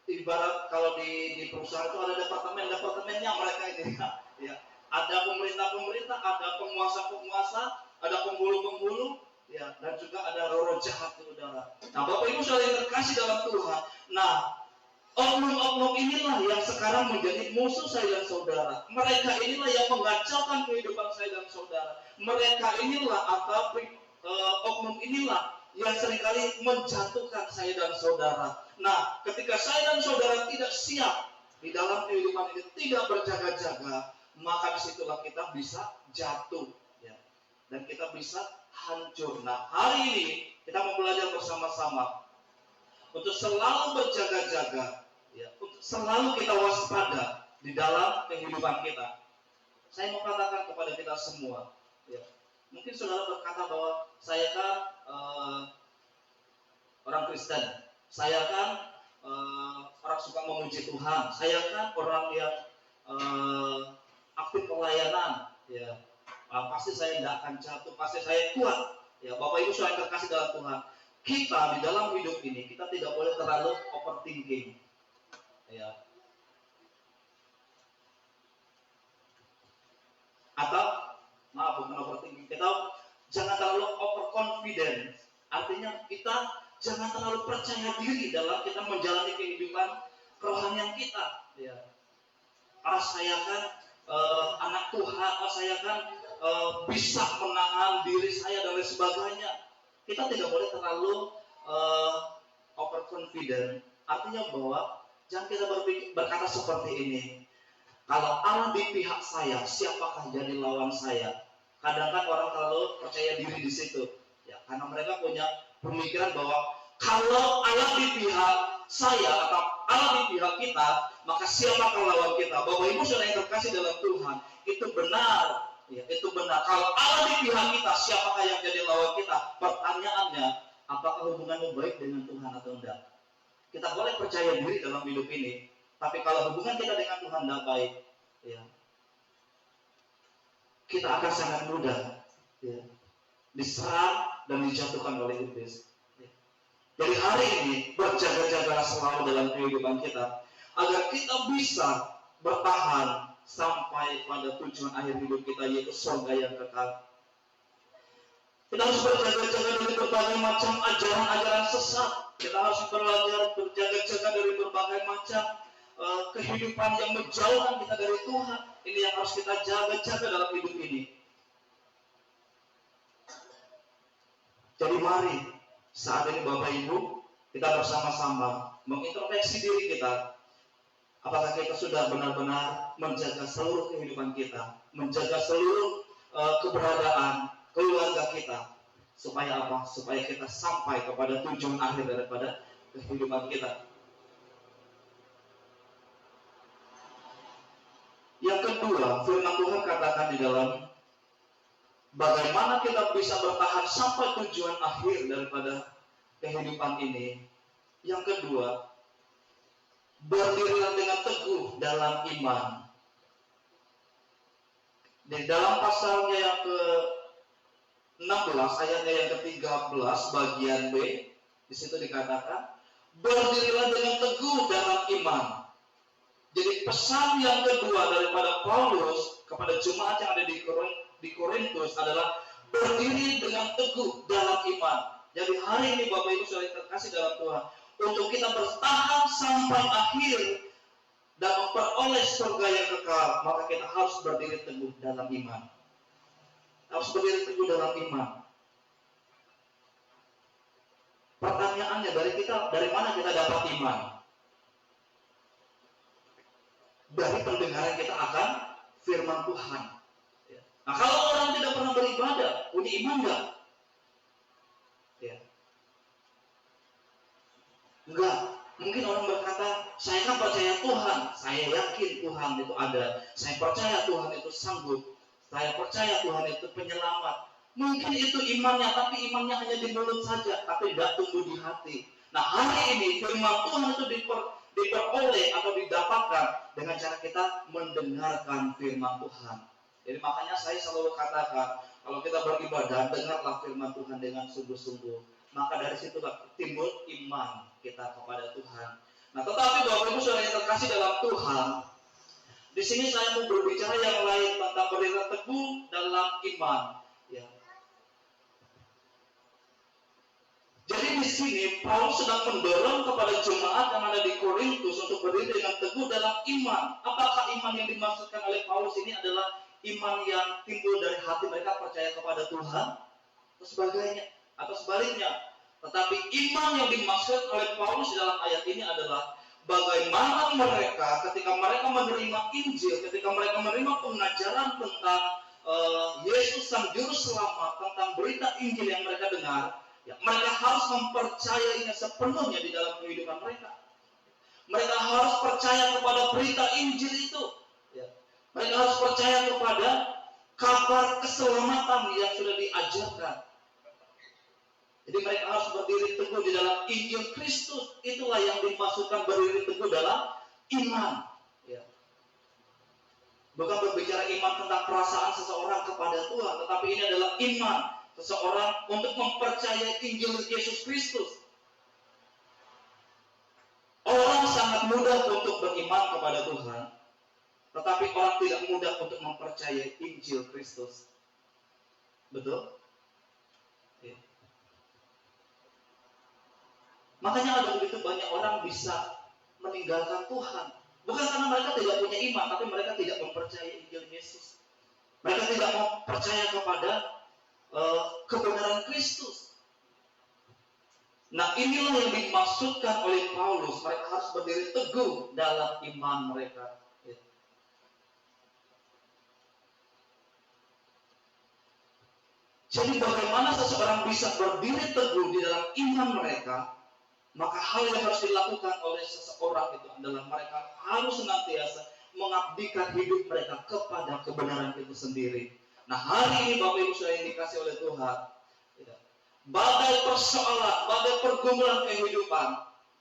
ibarat kalau di perusahaan itu ada departemennya mereka ini, ya. Ada pemerintah-pemerintah, ada penguasa-penguasa, ada penghulu-penghulu, ya, dan juga ada roh jahat di udara. Nah, Bapak Ibu saudara yang terkasih dalam Tuhan. Nah, oknum-oknum inilah yang sekarang menjadi musuh saya dan saudara. Mereka inilah yang mengacaukan kehidupan saya dan saudara. Mereka inilah atau oknum inilah yang seringkali menjatuhkan saya dan saudara. Nah, ketika saya dan saudara tidak siap di dalam kehidupan ini, tidak berjaga-jaga, maka disitulah kita bisa jatuh, ya. Dan kita bisa hancur. Nah, hari ini kita mau belajar bersama-sama untuk selalu berjaga-jaga, ya, untuk selalu kita waspada di dalam kehidupan kita. Saya mau katakan kepada kita semua, ya. Mungkin saudara berkata bahwa saya kan orang Kristen, saya kan orang suka memuji Tuhan, saya kan orang yang aktif pelayanan, ya. Pasti saya tidak akan jatuh, pasti saya kuat, ya. Bapak Ibu saudara yang terkasih dalam Tuhan, kita di dalam hidup ini kita tidak boleh terlalu overthinking, ya. Atau bukan overthinking, kita jangan terlalu overconfident. Artinya kita jangan terlalu percaya diri dalam kita menjalani kehidupan kerohanian kita, ya. Saya kan anak Tuhan, saya kan bisa menahan diri saya dan lain sebagainya. Kita tidak boleh terlalu overconfident. Artinya bahwa jangan kita berkata seperti ini. Kalau Allah di pihak saya, siapakah jadi lawan saya? Kadang-kadang orang terlalu percaya diri di situ, ya, karena mereka punya pemikiran bahwa kalau Allah di pihak saya atau Allah di pihak kita, maka siapakah lawan kita? Bapak Ibu saudara yang terkasih dalam Tuhan, itu benar, ya, itu benar. Kalau Allah di pihak kita, siapakah yang jadi lawan kita? Pertanyaannya, apakah hubunganmu baik dengan Tuhan atau tidak? Kita boleh percaya diri dalam hidup ini, tapi kalau hubungan kita dengan Tuhan tidak baik, ya, kita akan sangat mudah, ya, diserang dan dijatuhkan oleh iblis. Ya. Jadi hari ini berjaga-jagalah selalu dalam kehidupan kita agar kita bisa bertahan sampai pada tujuan akhir hidup kita, yaitu surga yang kekal. Kita harus berjaga-jaga dari berbagai macam ajaran-ajaran sesat. Kita harus belajar berjaga-jaga dari berbagai macam kehidupan yang menjauhkan kita dari Tuhan. Ini yang harus kita jaga-jaga dalam hidup ini. Jadi mari saat ini Bapak Ibu, kita bersama-sama mengintrospeksi diri kita. Apakah kita sudah benar-benar menjaga seluruh kehidupan kita, menjaga seluruh keberadaan keluarga kita, supaya apa? Supaya kita sampai kepada tujuan akhir daripada kehidupan kita. Yang kedua, firman Tuhan katakan di dalam bagaimana kita bisa bertahan sampai tujuan akhir daripada kehidupan ini. Yang kedua, berdirilah dengan teguh dalam iman. Di dalam pasalnya yang ke-16 ayatnya yang ke-13 bagian B, di situ dikatakan berdirilah dengan teguh dalam iman. Jadi pesan yang kedua daripada Paulus kepada jemaat yang ada di Korintus adalah berdiri dengan teguh dalam iman. Jadi hari ini Bapak Ibu saudara terkasih dalam Tuhan, untuk kita bertahan sampai akhir dan memperoleh surga yang kekal, maka kita harus berdiri teguh dalam iman. Harus berdiri teguh dalam iman. Pertanyaannya, dari mana kita dapat iman? Dari pendengaran kita akan firman Tuhan. Nah, kalau orang tidak pernah beribadah, punya iman enggak? Ya. Enggak. Mungkin orang berkata, saya kan percaya Tuhan, saya yakin Tuhan itu ada, saya percaya Tuhan itu sanggup, saya percaya Tuhan itu penyelamat. Mungkin itu imannya, tapi imannya hanya di mulut saja, tapi tidak tumbuh di hati. Nah, hari ini firman Tuhan itu diperoleh atau didapatkan dengan cara kita mendengarkan firman Tuhan. Jadi makanya saya selalu katakan, kalau kita beribadah, dengarlah firman Tuhan dengan sungguh-sungguh. Maka dari situlah timbul iman kita kepada Tuhan. Nah, tetapi Bapak Ibu Saudara yang terkasih dalam Tuhan, di sini saya mau berbicara yang lain tentang berdiri teguh dalam iman. Ya. Jadi di sini Paulus sedang mendorong kepada jemaat yang ada di Korintus untuk berdiri dengan teguh dalam iman. Apakah iman yang dimaksudkan oleh Paulus ini adalah iman yang timbul dari hati mereka percaya kepada Tuhan atau sebagainya, atau sebaliknya? Tetapi iman yang dimaksud oleh Paulus dalam ayat ini adalah bagaimana mereka ketika mereka menerima Injil, ketika mereka menerima pengajaran tentang Yesus Sang Juru Selamat, tentang berita Injil yang mereka dengar, ya, mereka harus mempercayainya sepenuhnya di dalam kehidupan mereka. Mereka harus percaya kepada berita Injil itu. Ya. Mereka harus percaya kepada kabar keselamatan yang sudah diajarkan. Jadi mereka harus berdiri teguh di dalam Injil Kristus. Itulah yang dimaksudkan berdiri teguh dalam iman. Ya. Bukan berbicara iman tentang perasaan seseorang kepada Tuhan, tetapi ini adalah iman seseorang untuk mempercayai Injil Yesus Kristus. Orang sangat mudah untuk beriman kepada Tuhan, tetapi orang tidak mudah untuk mempercayai Injil Kristus. Betul? Ya. Makanya ada begitu banyak orang bisa meninggalkan Tuhan. Bukan karena mereka tidak punya iman, tapi mereka tidak mempercayai Injil Yesus. Mereka tidak mau percaya kepada kebenaran Kristus. Nah, inilah yang dimaksudkan oleh Paulus. Mereka harus berdiri teguh dalam iman mereka. Ya. Jadi bagaimana seseorang bisa berdiri teguh di dalam iman mereka? Maka hal yang harus dilakukan oleh seseorang itu adalah mereka harus senantiasa mengabdikan hidup mereka kepada kebenaran itu sendiri. Nah, hari ini Bapak Ibu sudah dikasih oleh Tuhan, badai persoalan, badai pergumulan kehidupan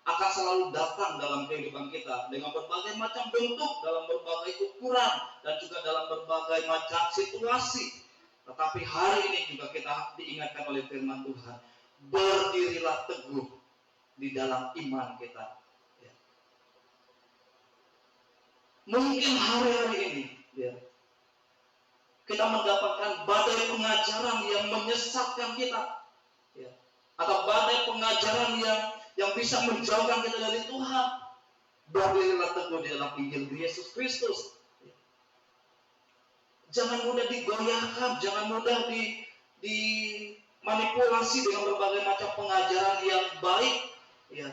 akan selalu datang dalam kehidupan kita dengan berbagai macam bentuk, dalam berbagai ukuran, dan juga dalam berbagai macam situasi. Tetapi hari ini juga kita diingatkan oleh firman Tuhan, berdirilah teguh di dalam iman kita. Ya. Mungkin hari-hari ini, ya, kita mendapatkan badai pengajaran yang menyesatkan kita, ya, atau badai pengajaran yang bisa menjauhkan kita dari Tuhan. Berdirilah teguh di dalam Injil Yesus Kristus. Ya. Jangan mudah digoyahkan, jangan mudah dimanipulasi dengan berbagai macam pengajaran yang baik, ya,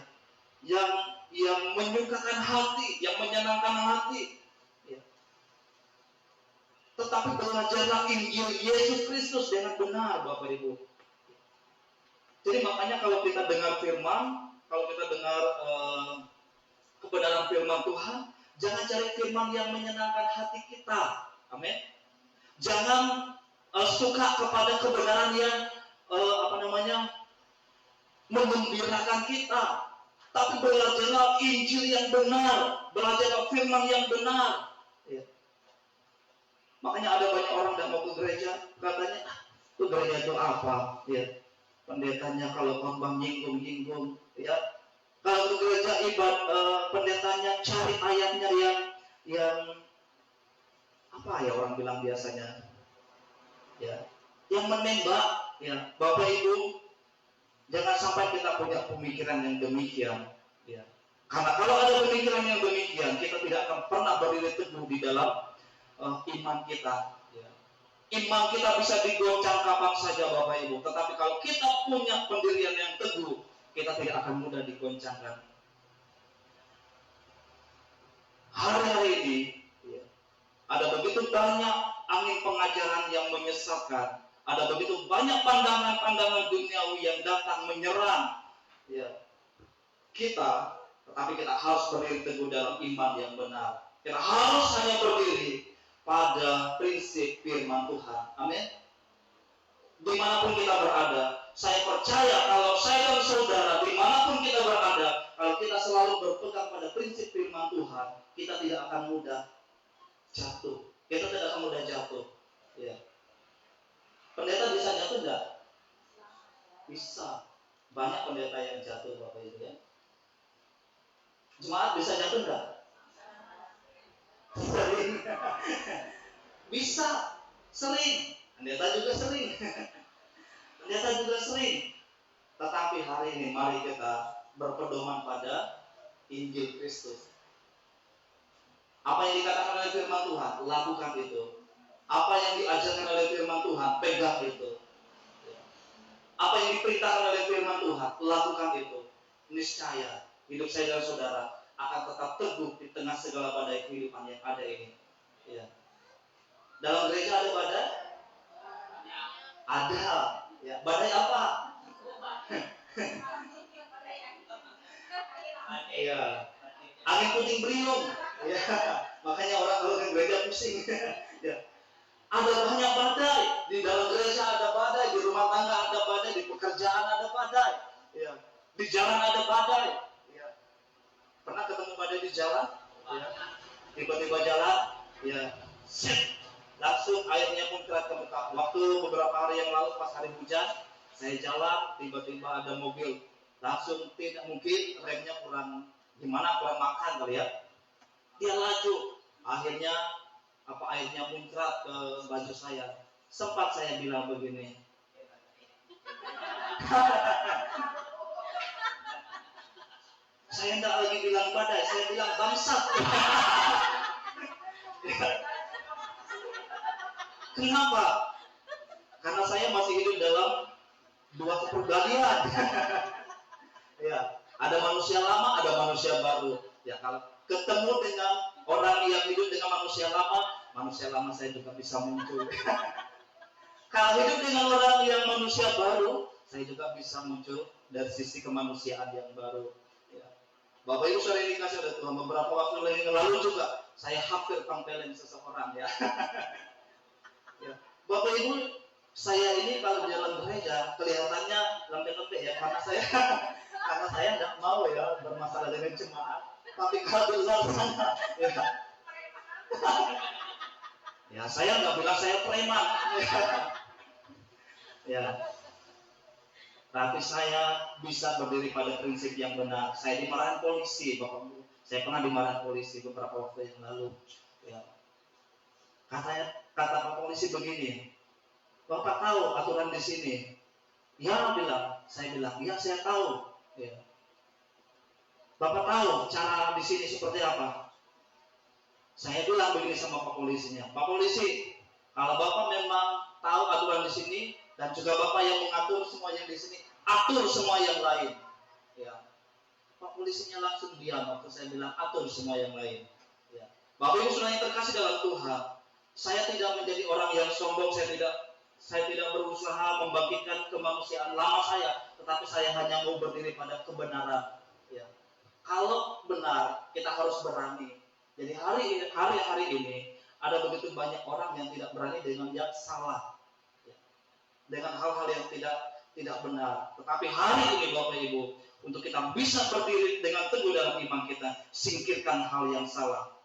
yang menyukakan hati, yang menyenangkan hati. Tetapi belajarlah Injil Yesus Kristus dengan benar, Bapak Ibu. Jadi makanya kalau kita dengar firman, kalau kita dengar kebenaran firman Tuhan, jangan cari firman yang menyenangkan hati kita. Amin. Jangan suka kepada kebenaran yang menggembirakan kita. Tapi belajarlah Injil yang benar, belajarlah firman yang benar. Ya. Makanya ada banyak orang yang mau ke gereja, katanya, itu gereja itu apa? Ya, pendetanya kalau khotbah nyinggung-nyinggung, ya. Kalau ke gereja pendetanya cari ayatnya yang apa ya orang bilang biasanya, ya, yang menembak, ya. Bapak Ibu, jangan sampai kita punya pemikiran yang demikian, ya. Karena kalau ada pemikiran yang demikian, kita tidak akan pernah berdiri teguh di dalam iman kita. Ya. Iman kita bisa digoncang kapan saja, Bapak Ibu. Tetapi kalau kita punya pendirian yang teguh, kita tidak akan mudah digoncangkan. Hari-hari ini, ya, ada begitu banyak angin pengajaran yang menyesatkan. Ada begitu banyak pandangan-pandangan duniawi yang datang menyerang ya, kita, tetapi kita harus berdiri teguh dalam iman yang benar. Kita harus hanya berdiri pada prinsip firman Tuhan. Amin. Dimanapun kita berada, saya percaya kalau saya dan saudara dimanapun kita berada, kalau kita selalu berpegang pada prinsip firman Tuhan, kita tidak akan mudah jatuh. Kita tidak akan mudah jatuh. Ya. Pendeta bisa jatuh enggak? Bisa. Banyak pendeta yang jatuh Bapak Ibu ya. Jemaat bisa jatuh enggak? Sering. Bisa. Sering. Pendeta juga sering. Pendeta juga sering. Tetapi hari ini mari kita berpedoman pada Injil Kristus. Apa yang dikatakan oleh firman Tuhan, lakukan itu. Apa yang diajarkan oleh firman Tuhan, pegang itu. Apa yang diperintahkan oleh firman Tuhan, lakukan itu. Niscaya hidup saya dan saudara akan tetap teguh di tengah segala badai kehidupan yang ada ini. Ya. Dalam gereja ada badai? Ada. Ya. Badai apa? Iya. Angin puting beliung. Ya. Makanya orang kalau ke gereja pusing. Ya. Ada banyak badai. Di dalam gereja ada badai, di rumah tangga ada badai, di pekerjaan ada badai. Ya. Di jalan ada badai. Ya. Pernah ketemu badai di jalan? Ya. Tiba-tiba jalan, ya, set, langsung airnya pun kerat ke muka. Waktu beberapa hari yang lalu pas hari hujan, saya jalan, tiba-tiba ada mobil, langsung tidak mungkin remnya kurang makan kali ya. Dia laju, akhirnya airnya muncrat ke baju saya. Sempat saya bilang begini, saya tidak lagi bilang badai, saya bilang bangsat. Kenapa? Karena saya masih hidup dalam dua kepribadian. Ya, ada manusia lama, ada manusia baru. Ya, kalau ketemu dengan orang yang hidup dengan manusia lama saya juga bisa muncul. Kalau hidup dengan orang yang manusia baru, saya juga bisa muncul dari sisi kemanusiaan yang baru. Ya. Bapak Ibu sudah dikasih oleh Tuhan, beberapa waktu yang lalu juga saya hampir tampilin seseorang ya. Ya. Bapak Ibu, saya ini kalau di dalam gereja kelihatannya lembek-lembek ya, karena saya tidak mau ya bermasalah dengan jemaat. Tapi kalau di luar sana, ya saya nggak bilang saya preman. Ya. Tapi saya bisa berdiri pada prinsip yang benar. Saya dimarahin polisi, Bapak Ibu. Saya pernah dimarahin polisi beberapa waktu yang lalu. Ya. Kata Pak polisi begini, Bapak tahu aturan di sini? Ya, saya bilang, ya saya tahu. Ya. Bapak tahu cara di sini seperti apa? Saya bilang begini sama Pak polisinya, Pak polisi, kalau Bapak memang tahu aturan di sini dan juga Bapak yang mengatur semua yang di sini, atur semua yang lain. Ya. Pak polisinya langsung diam waktu saya bilang atur semua yang lain. Ya. Bapak Ibu saudara yang terkasih dalam Tuhan, saya tidak menjadi orang yang sombong, saya tidak berusaha membangkitkan kemanusiaan lama saya, tetapi saya hanya mau berdiri pada kebenaran. Ya. Kalau benar, kita harus berani. Jadi hari-hari ini ada begitu banyak orang yang tidak berani dengan yang salah, ya. Dengan hal-hal yang tidak benar. Tetapi hari ini Bapak Ibu, untuk kita bisa berdiri dengan teguh dalam iman kita, singkirkan hal yang salah.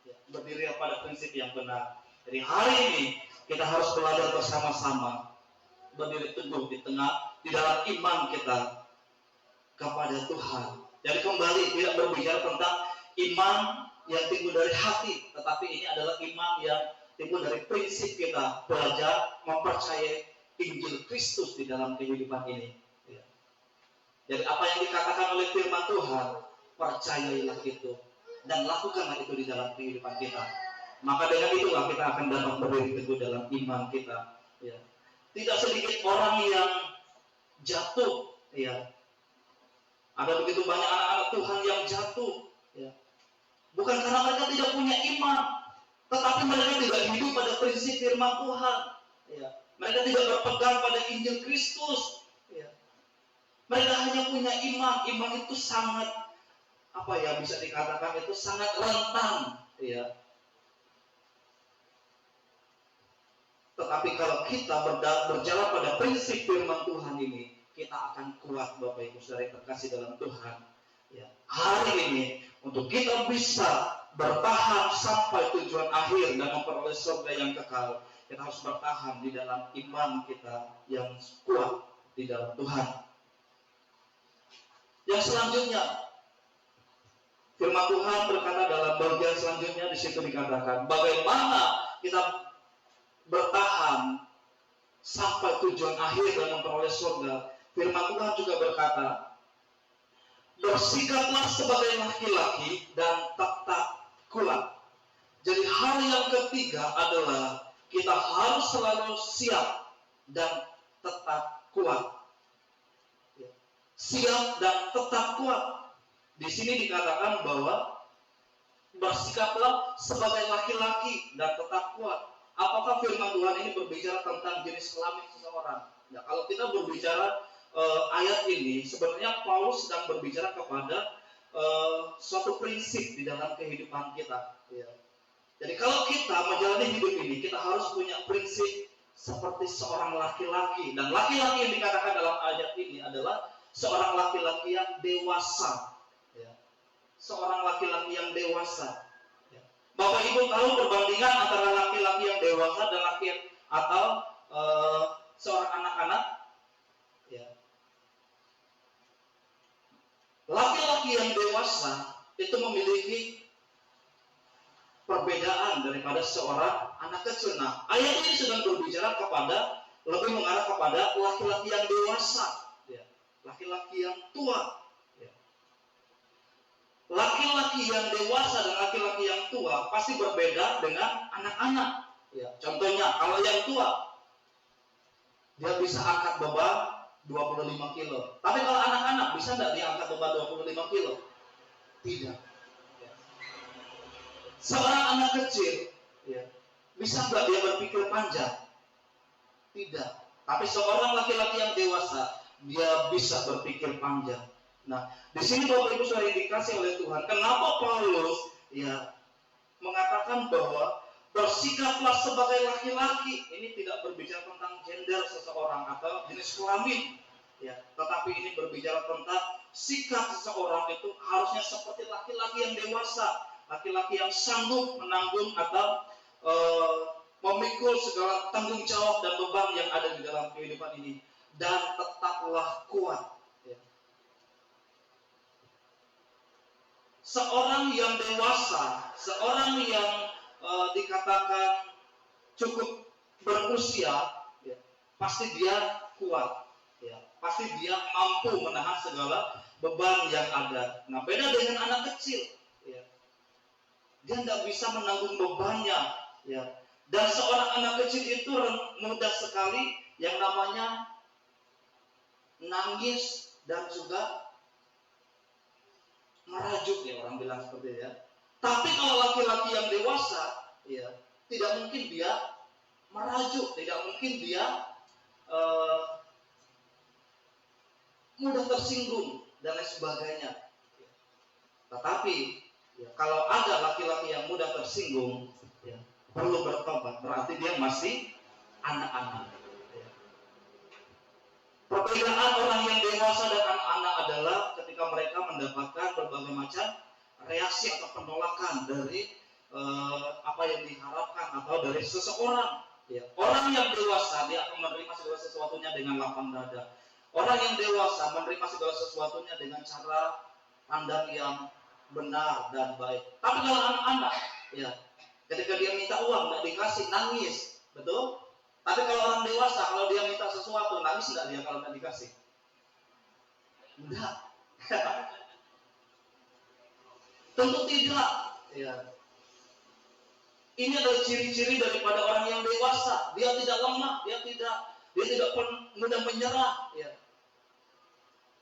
Ya, berdiri pada prinsip yang benar. Jadi hari ini kita harus belajar bersama-sama berdiri teguh di dalam iman kita kepada Tuhan. Jadi kembali tidak berbicara tentang iman yang timbul dari hati, tetapi ini adalah iman yang timbul dari prinsip kita belajar mempercayai Injil Kristus di dalam kehidupan ini. Ya. Jadi apa yang dikatakan oleh firman Tuhan, percayailah itu dan lakukanlah itu di dalam kehidupan kita. Maka dengan itulah kita akan dapat berdiri teguh dalam iman kita. Ya. Tidak sedikit orang yang jatuh. Ya. Ada begitu banyak anak-anak Tuhan yang jatuh. Ya. Bukan karena mereka tidak punya iman, tetapi mereka tidak hidup pada prinsip firman Tuhan. Ya. Mereka tidak berpegang pada Injil Kristus. Ya. Mereka hanya punya iman. Iman itu sangat, bisa dikatakan itu sangat rentan. Ya. Tetapi kalau kita berjalan pada prinsip firman Tuhan ini, kita akan kuat, Bapak Ibu Saudara yang terkasih dalam Tuhan. Ya. Hari ini untuk kita bisa bertahan sampai tujuan akhir dan memperoleh surga yang kekal, kita harus bertahan di dalam iman kita yang kuat di dalam Tuhan. Yang selanjutnya, firman Tuhan berkata dalam bagian selanjutnya, di situ dikatakan bagaimana kita bertahan sampai tujuan akhir dan memperoleh surga. Firman Tuhan juga berkata, bersikaplah sebagai laki-laki dan tetap kuat. Jadi hal yang ketiga adalah kita harus selalu siap dan tetap kuat. Siap dan tetap kuat. Di sini dikatakan bahwa bersikaplah sebagai laki-laki dan tetap kuat. Apakah firman Tuhan ini berbicara tentang jenis kelamin seseorang? Ya, kalau kita berbicara ayat ini, sebenarnya Paulus sedang berbicara kepada suatu prinsip di dalam kehidupan kita. Ya. Jadi kalau kita menjalani hidup ini, kita harus punya prinsip seperti seorang laki-laki. Dan laki-laki yang dikatakan dalam ayat ini adalah seorang laki-laki yang dewasa. Ya. Seorang laki-laki yang dewasa. Ya. Bapak Ibu tahu perbandingan antara laki-laki yang dewasa dan atau seorang anak-anak? Ya. Laki-laki yang dewasa itu memiliki perbedaan daripada seorang anak kecil. Nah, ayat ini sedang berbicara lebih mengarah kepada laki-laki yang dewasa, ya. Laki-laki yang tua. Ya. Laki-laki yang dewasa dan laki-laki yang tua pasti berbeda dengan anak-anak. Ya. Contohnya, kalau yang tua, dia bisa angkat beban 25 kilo. Tapi kalau anak-anak bisa nggak diangkat beban 25 kilo? Tidak. Ya. Seorang anak kecil, ya, bisa nggak dia berpikir panjang? Tidak. Tapi seorang laki-laki yang dewasa, dia bisa berpikir panjang. Nah, di sini Bapak Ibu sudah dikasih oleh Tuhan. Kenapa Paulus mengatakan bahwa bersikaplah sebagai laki-laki? Ini tidak berbicara tentang gender seseorang atau jenis kelamin, ya. Tetapi ini berbicara tentang sikap seseorang itu harusnya seperti laki-laki yang dewasa, laki-laki yang sanggup menanggung atau memikul segala tanggung jawab dan beban yang ada di dalam kehidupan ini. Dan tetaplah kuat. Ya. Seorang yang dewasa, seorang yang dikatakan cukup berusia, ya, pasti dia kuat, ya, pasti dia mampu menahan segala beban yang ada. Nah, beda dengan anak kecil, ya, dia tidak bisa menanggung bebannya, ya. Dan seorang anak kecil itu mudah sekali yang namanya nangis dan juga merajuk, ya, orang bilang seperti itu, ya. Tapi kalau laki-laki yang dewasa, ya, tidak mungkin dia merajuk, tidak mungkin dia mudah tersinggung dan lain sebagainya. Tetapi ya, kalau ada laki-laki yang mudah tersinggung, ya, perlu bertobat, berarti dia masih anak-anak. Ya. Perbedaan orang yang dewasa dan anak-anak adalah ketika mereka mendapatkan berbagai macam reaksi atau penolakan dari apa yang diharapkan atau dari seseorang. Ya. Orang yang dewasa dia akan menerima segala sesuatunya dengan lapang dada. Orang yang dewasa menerima segala sesuatunya dengan cara pandang yang benar dan baik. Tapi kalau anak-anak, ya, ketika dia minta uang nggak dikasih, nangis, betul? Tapi kalau orang dewasa, kalau dia minta sesuatu, nangis nggak dia kalau nggak dikasih? Enggak. Tentu tidak. Ya. Ini adalah ciri-ciri daripada orang yang dewasa. Dia tidak lemah, dia tidak mudah menyerah. Ya.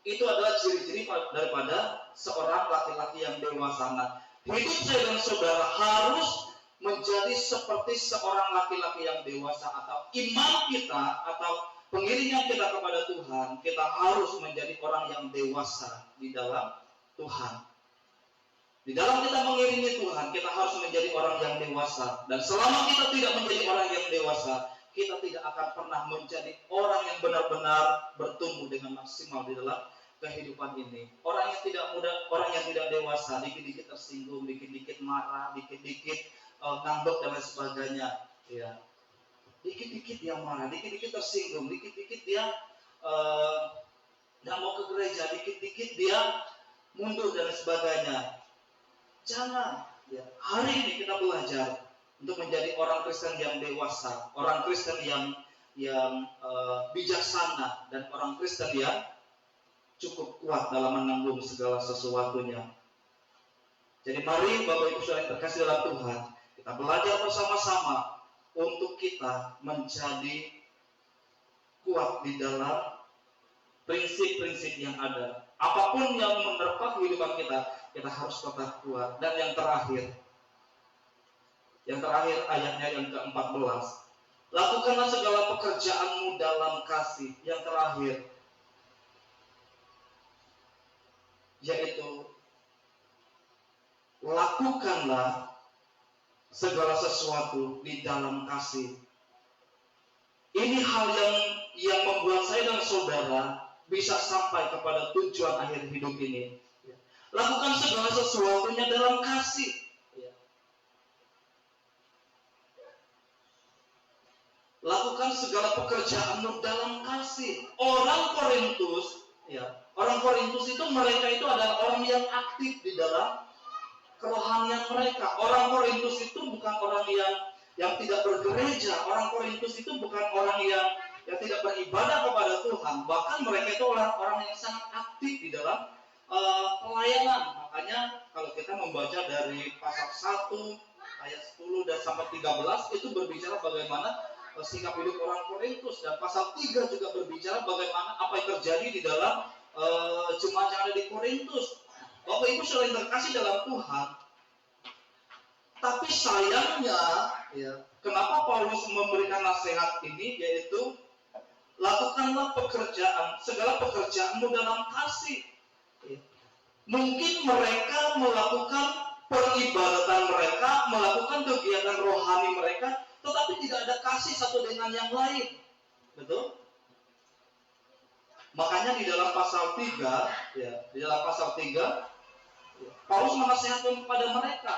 Itu adalah ciri-ciri daripada seorang laki-laki yang dewasa. Nah, hidup saya dan saudara harus menjadi seperti seorang laki-laki yang dewasa, atau iman kita atau pengiringan kita kepada Tuhan, kita harus menjadi orang yang dewasa di dalam Tuhan. Di dalam kita mengiringi Tuhan, kita harus menjadi orang yang dewasa. Dan selama kita tidak menjadi orang yang dewasa, kita tidak akan pernah menjadi orang yang benar-benar bertumbuh dengan maksimal di dalam kehidupan ini. Orang yang tidak muda, orang yang tidak dewasa, dikit-dikit tersinggung, dikit-dikit marah, dikit-dikit ngambek dan lain sebagainya. Ya. Dikit-dikit dia marah, dikit-dikit tersinggung, dikit-dikit dia nggak mau ke gereja, dikit-dikit dia mundur dan lain sebagainya. Jangan. Ya. Hari ini kita belajar untuk menjadi orang Kristen yang dewasa, orang Kristen yang bijaksana, dan orang Kristen yang cukup kuat dalam menanggung segala sesuatunya. Jadi mari Bapak Ibu Saudara yang terkasih dalam Tuhan, kita belajar bersama-sama untuk kita menjadi kuat di dalam prinsip-prinsip yang ada. Apapun yang menerpa kehidupan kita harus tetap kuat. Dan yang terakhir ayatnya yang ke-14, lakukanlah segala pekerjaanmu dalam kasih. Yang terakhir, yaitu lakukanlah segala sesuatu di dalam kasih. Ini hal yang membuat saya dan saudara bisa sampai kepada tujuan akhir hidup ini. Lakukan segala sesuatunya dalam kasih. Lakukan segala pekerjaanmu dalam kasih. Orang Korintus itu mereka itu adalah orang yang aktif di dalam kerohanian mereka. Orang Korintus itu bukan orang yang tidak bergereja. Orang Korintus itu bukan orang yang tidak beribadah kepada Tuhan. Bahkan mereka itu orang yang sangat aktif di dalam pelayanan. Makanya kalau kita membaca dari pasal 1 ayat 10 dan sampai 13 itu berbicara bagaimana sikap hidup orang Korintus, dan pasal 3 juga berbicara bagaimana apa yang terjadi di dalam jemaat yang ada di Korintus. Bapak Ibu Saudara yang terkasih dalam Tuhan, tapi sayangnya kenapa Paulus memberikan nasihat ini, yaitu lakukanlah segala pekerjaanmu dalam kasih. Mungkin mereka melakukan peribadatan mereka, melakukan kegiatan rohani mereka, tetapi tidak ada kasih satu dengan yang lain. Betul? Makanya di dalam pasal 3, Paulus menasihatkan kepada mereka,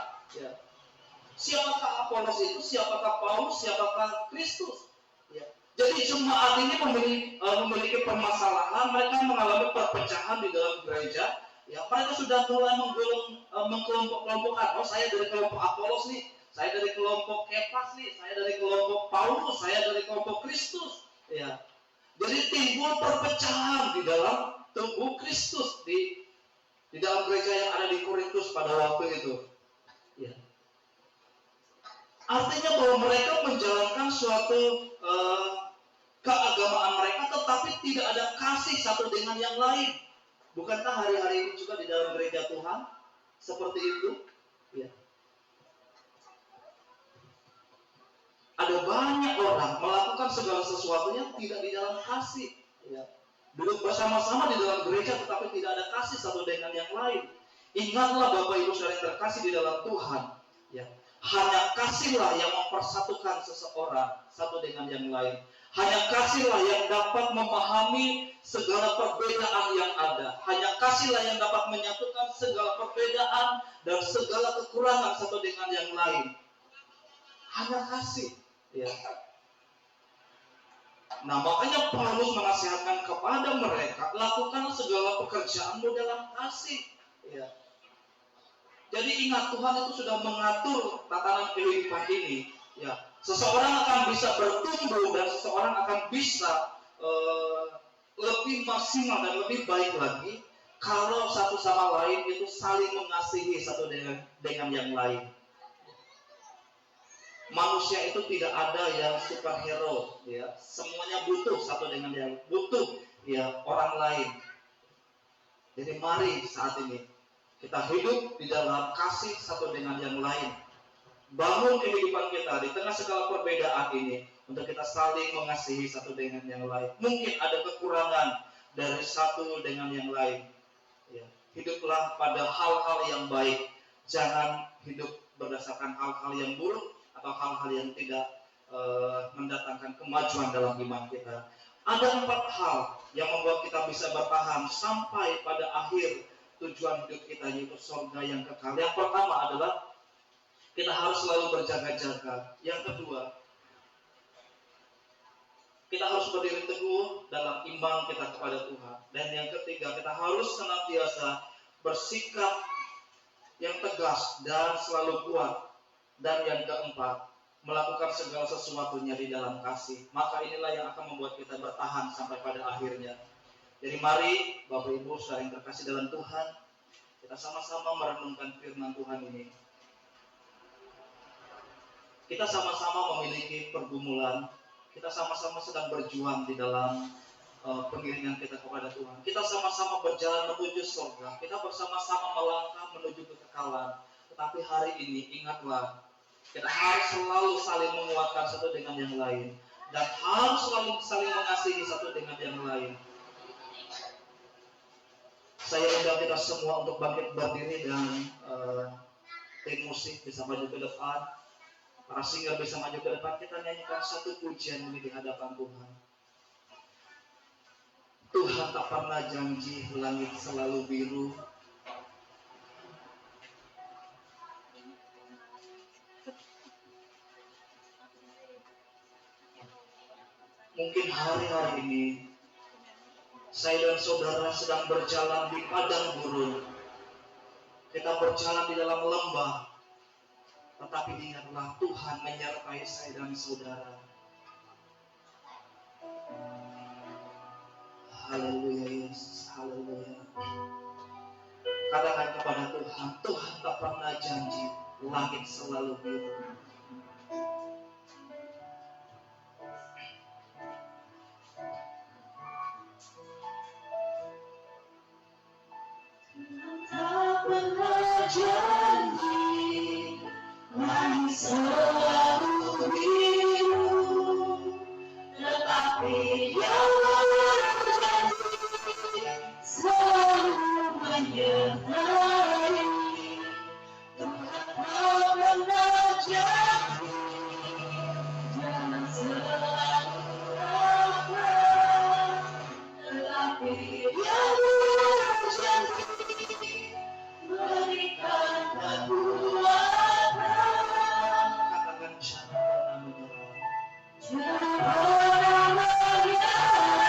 siapakah Apolos itu, siapakah Paulus, siapakah Kristus. Jadi jemaat ini memiliki permasalahan, mereka mengalami perpecahan di dalam gereja. Mereka sudah mulai mengkelompok-kelompokkan. Oh, saya dari kelompok Apolos nih, saya dari kelompok Kefas nih, saya dari kelompok Paulus, saya dari kelompok Kristus. Jadi timbul perpecahan di dalam tubuh Kristus di dalam gereja yang ada di Korintus pada waktu itu. Artinya bahwa mereka menjalankan suatu keagamaan mereka, tetapi tidak ada kasih satu dengan yang lain. Bukankah hari-hari ini juga di dalam gereja Tuhan seperti itu? Ada banyak orang melakukan segala sesuatunya tidak di dalam kasih. Duduk bersama-sama di dalam gereja tetapi tidak ada kasih satu dengan yang lain. Ingatlah Bapak Ibu Saudara yang terkasih di dalam Tuhan. Hanya kasihlah yang mempersatukan seseorang satu dengan yang lain. Hanya kasihlah yang dapat memahami segala perbedaan yang ada. Hanya kasihlah yang dapat menyatukan segala perbedaan dan segala kekurangan satu dengan yang lain. Hanya kasih. Nah, makanya Paulus menasihatkan kepada mereka, lakukan segala pekerjaanmu dalam kasih. Jadi ingat, Tuhan itu sudah mengatur tatanan kehidupan ini. Seseorang akan bisa bertumbuh dan seseorang akan bisa lebih maksimal dan lebih baik lagi kalau satu sama lain itu saling mengasihi satu dengan yang lain. Manusia itu tidak ada yang superhero, semuanya butuh satu dengan yang butuh orang lain. Jadi mari saat ini kita hidup di dalam kasih satu dengan yang lain. bangun kehidupan kita di tengah segala perbedaan ini untuk kita saling mengasihi satu dengan yang lain. Mungkin ada kekurangan dari satu dengan yang lain. Ya. Hiduplah pada hal-hal yang baik. Jangan hidup berdasarkan hal-hal yang buruk atau hal-hal yang tidak mendatangkan kemajuan dalam iman kita. Ada 4 hal yang membuat kita bisa bertahan sampai pada akhir tujuan hidup kita, yaitu surga yang kekal. Yang pertama adalah kita harus selalu berjaga-jaga. Yang kedua, kita harus berdiri teguh dalam iman kita kepada Tuhan. Dan yang ketiga, kita harus senantiasa bersikap yang tegas dan selalu kuat. Dan yang keempat, melakukan segala sesuatunya di dalam kasih. Maka inilah yang akan membuat kita bertahan sampai pada akhirnya. Jadi mari Bapak Ibu saudara yang terkasih dalam Tuhan, kita sama-sama merenungkan firman Tuhan ini. Kita sama-sama memiliki pergumulan, kita sama-sama sedang berjuang di dalam pengiringan kita kepada Tuhan. Kita sama-sama berjalan menuju surga, kita bersama-sama melangkah menuju kekekalan. Tetapi hari ini ingatlah, kita harus selalu saling menguatkan satu dengan yang lain, dan harus selalu saling mengasihi satu dengan yang lain. Saya undang kita semua untuk bangkit berdiri dan tim musik bisa maju ke depan. Para singer bisa maju ke depan, kita nyanyikan satu pujian ini di hadapan Tuhan. Tuhan tak pernah janji langit selalu biru. Mungkin hari-hari ini saya dan saudara sedang berjalan di padang gurun. Kita berjalan di dalam lembah. Tetapi ingatlah, Tuhan menyertai saya dan saudara. Haleluya Yesus, haleluya. Katakan kepada Tuhan, Tuhan tak pernah janji langit selalu biru. Tak pernah janji langit selalu biru, tetapi yang berjanji selalu menyertai. Tuhan tak pernah janji dan selalu ramah, tetapi yang berjanji berikan kekuatan. Katakan jangan pernah menyerah. Jangan pernah menyerah.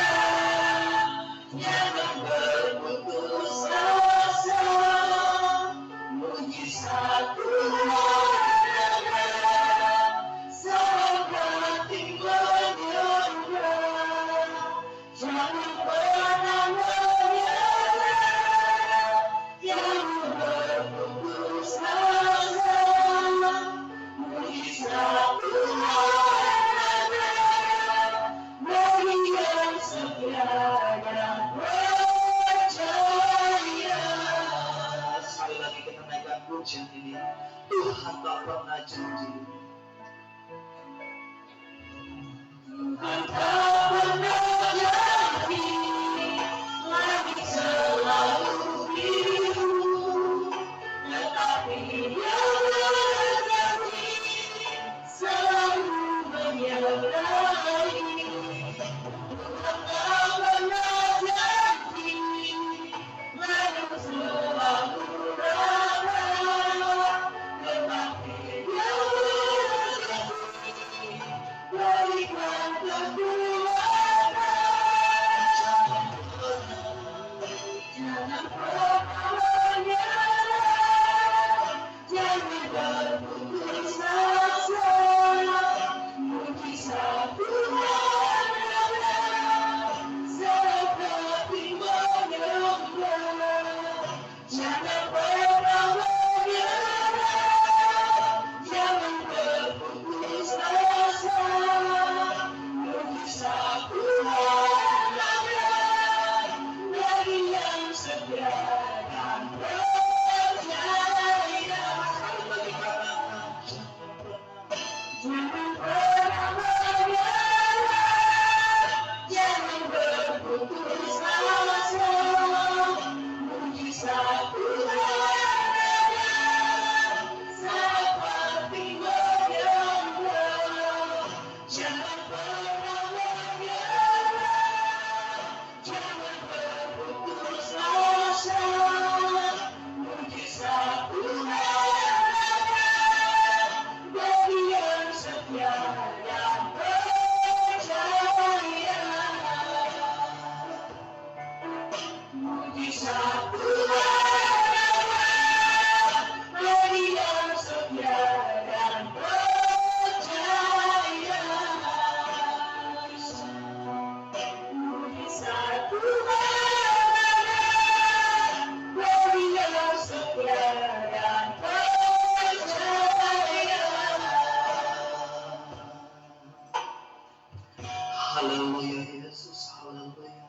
Haleluya Yesus, haleluya.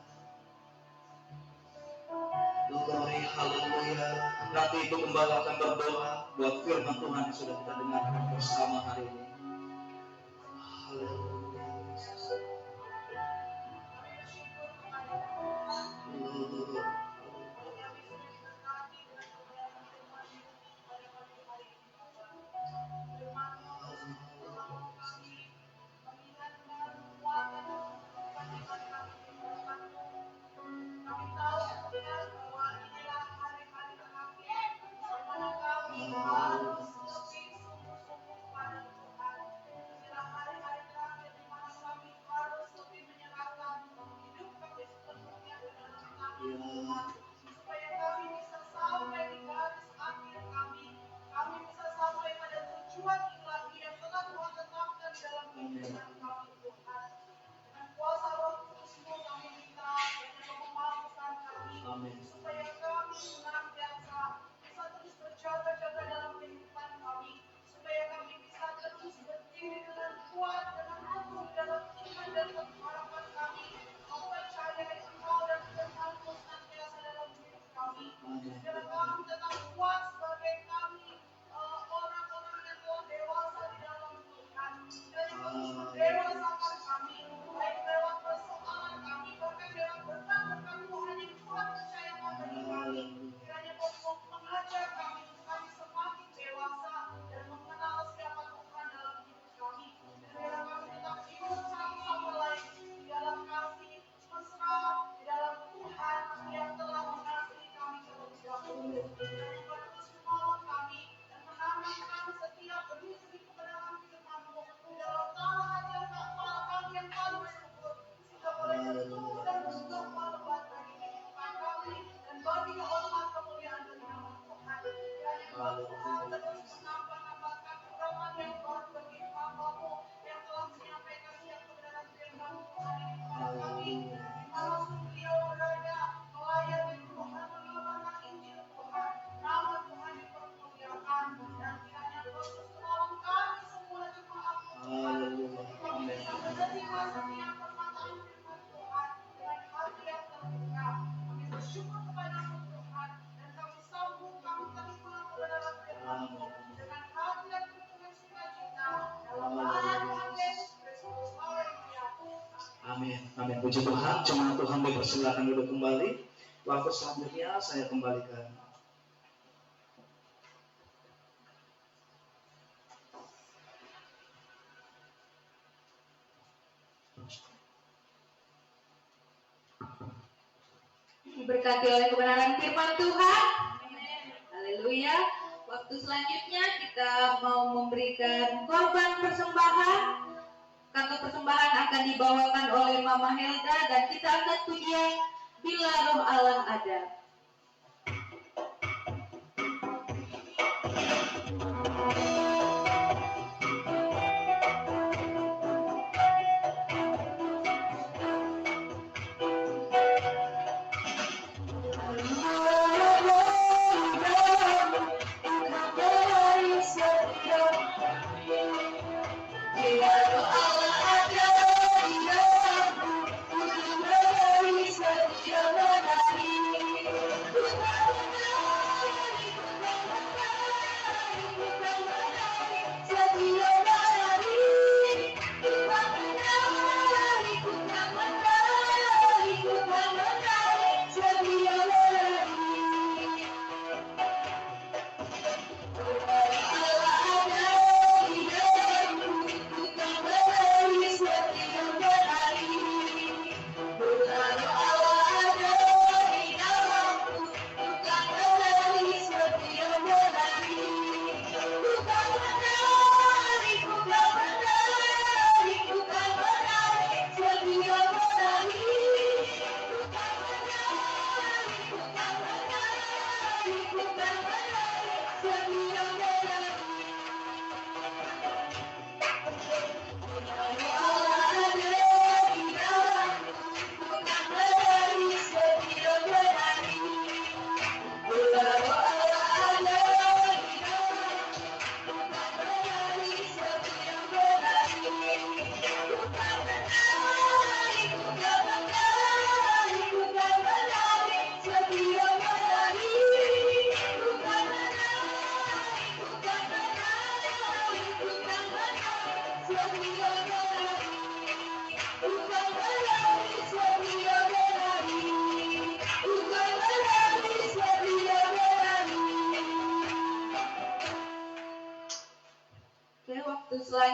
Glory, haleluya. Nanti Ibu Gembala akan berdoa buat firman Tuhan yang sudah kita dengarkan bersama hari ini. Haleluya Yesus. Amin. Amin. Puji Tuhan. Jemaat Tuhan dipersilakan duduk kembali. Waktu selanjutnya saya kembalikan. Diberkati oleh kebenaran firman Tuhan. Haleluya. Waktu selanjutnya kita mau memberikan korban persembahan. Kantong persembahan akan dibawakan oleh Mama Helda dan kita akan pujian Bila Roh Allah Ada. Jangan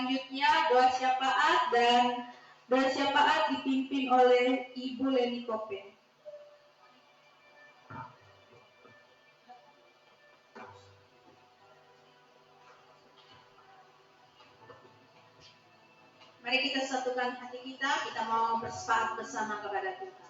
Selanjutnya doa syafaat, dan doa syafaat dipimpin oleh Ibu Leni Kopen. Mari kita satukan hati kita mau bersyafaat bersama kepada Tuhan.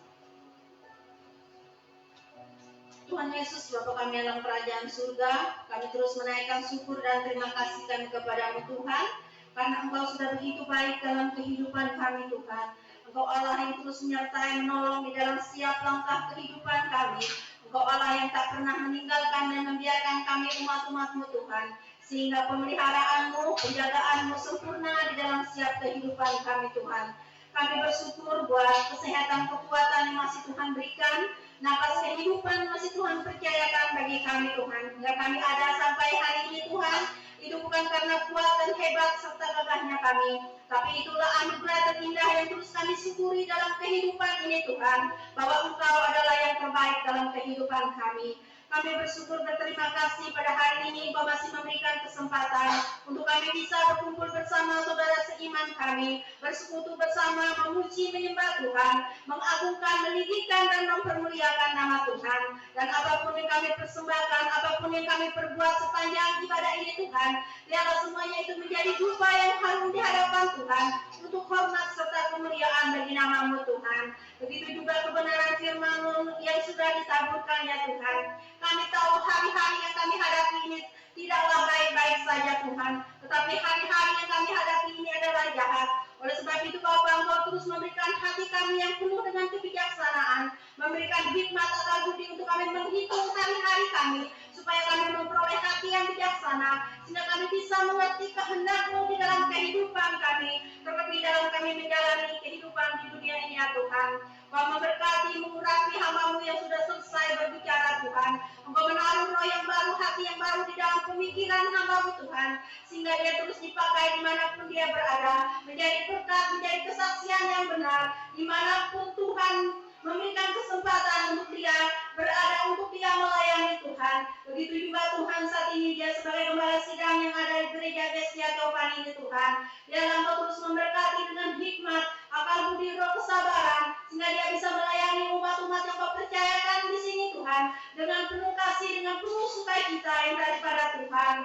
Tuhan Yesus, Bapa kami dalam kerajaan surga, kami terus menaikkan syukur dan terima kasih kami kepada-Mu Tuhan, karena Engkau sudah begitu baik dalam kehidupan kami Tuhan. Engkau Allah yang terus menyertai menolong di dalam setiap langkah kehidupan kami. Engkau Allah yang tak pernah meninggalkan dan membiarkan kami umat-umat-Mu Tuhan, sehingga pemeliharaan-Mu, penjagaan-Mu sempurna di dalam setiap kehidupan kami Tuhan. Kami bersyukur buat kesehatan, kekuatan yang masih Tuhan berikan, napas kehidupan masih Tuhan percayakan bagi kami Tuhan, hingga kami ada sampai hari ini Tuhan. Itu bukan karena kuat dan hebat serta gagahnya kami, tapi itulah anugerah terindah yang terus kami syukuri dalam kehidupan ini Tuhan, bahwa Engkau adalah yang terbaik dalam kehidupan kami. Kami bersyukur berterima kasih pada hari ini Engkau masih memberikan kesempatan untuk kami bisa berkumpul bersama saudara seiman kami, bersekutu bersama, memuji, menyembah Tuhan, mengagungkan, meninggikan dan mempermuliakan nama Tuhan. Dan apapun yang kami persembahkan, apapun yang kami perbuat sepanjang ibadah ini Tuhan, biarlah semuanya itu menjadi dupa yang harum di hadapan Tuhan, untuk hormat serta kemuliaan bagi nama-Mu Tuhan. Begitu juga kebenaran firman-Mu yang sudah ditaburkan ya Tuhan. Kami tahu hari-hari yang kami hadapi ini tidaklah baik-baik saja Tuhan, tetapi hari-hari yang kami hadapi ini adalah jahat. Oleh sebab itu Bapa, Engkau terus memberikan hati kami yang penuh dengan kebijaksanaan, memberikan hikmat akal budi untuk kami menghitung hari-hari kami, supaya kami memperoleh hati yang bijaksana, sehingga kami bisa mengerti kehendak-Mu di dalam kehidupan kami, terlebih dalam kami menjalani kehidupan di dunia ini ya Tuhan. Engkau memberkati, mengurapi hamba-Mu yang sudah selesai berbicara Tuhan. Engkau menaruh roh yang baru, hati yang baru di dalam pemikiran hamba-Mu Tuhan, sehingga dia terus dipakai dimanapun dia berada, menjadi berkat, menjadi kesaksian yang benar, dimanapun Tuhan memberikan kesempatan untuk dia berada, untuk dia melayani Tuhan. Begitu juga Tuhan saat ini dia sebagai gembala sidang yang ada di gereja Gesia Topan ini Tuhan. Biarlah Engkau terus memberkati dengan hikmat, akal budi, roh kesabaran, sehingga dia bisa melayani umat-umat yang Kau percayakan di sini Tuhan, dengan penuh kasih, dengan penuh sukacita yang daripada Tuhan.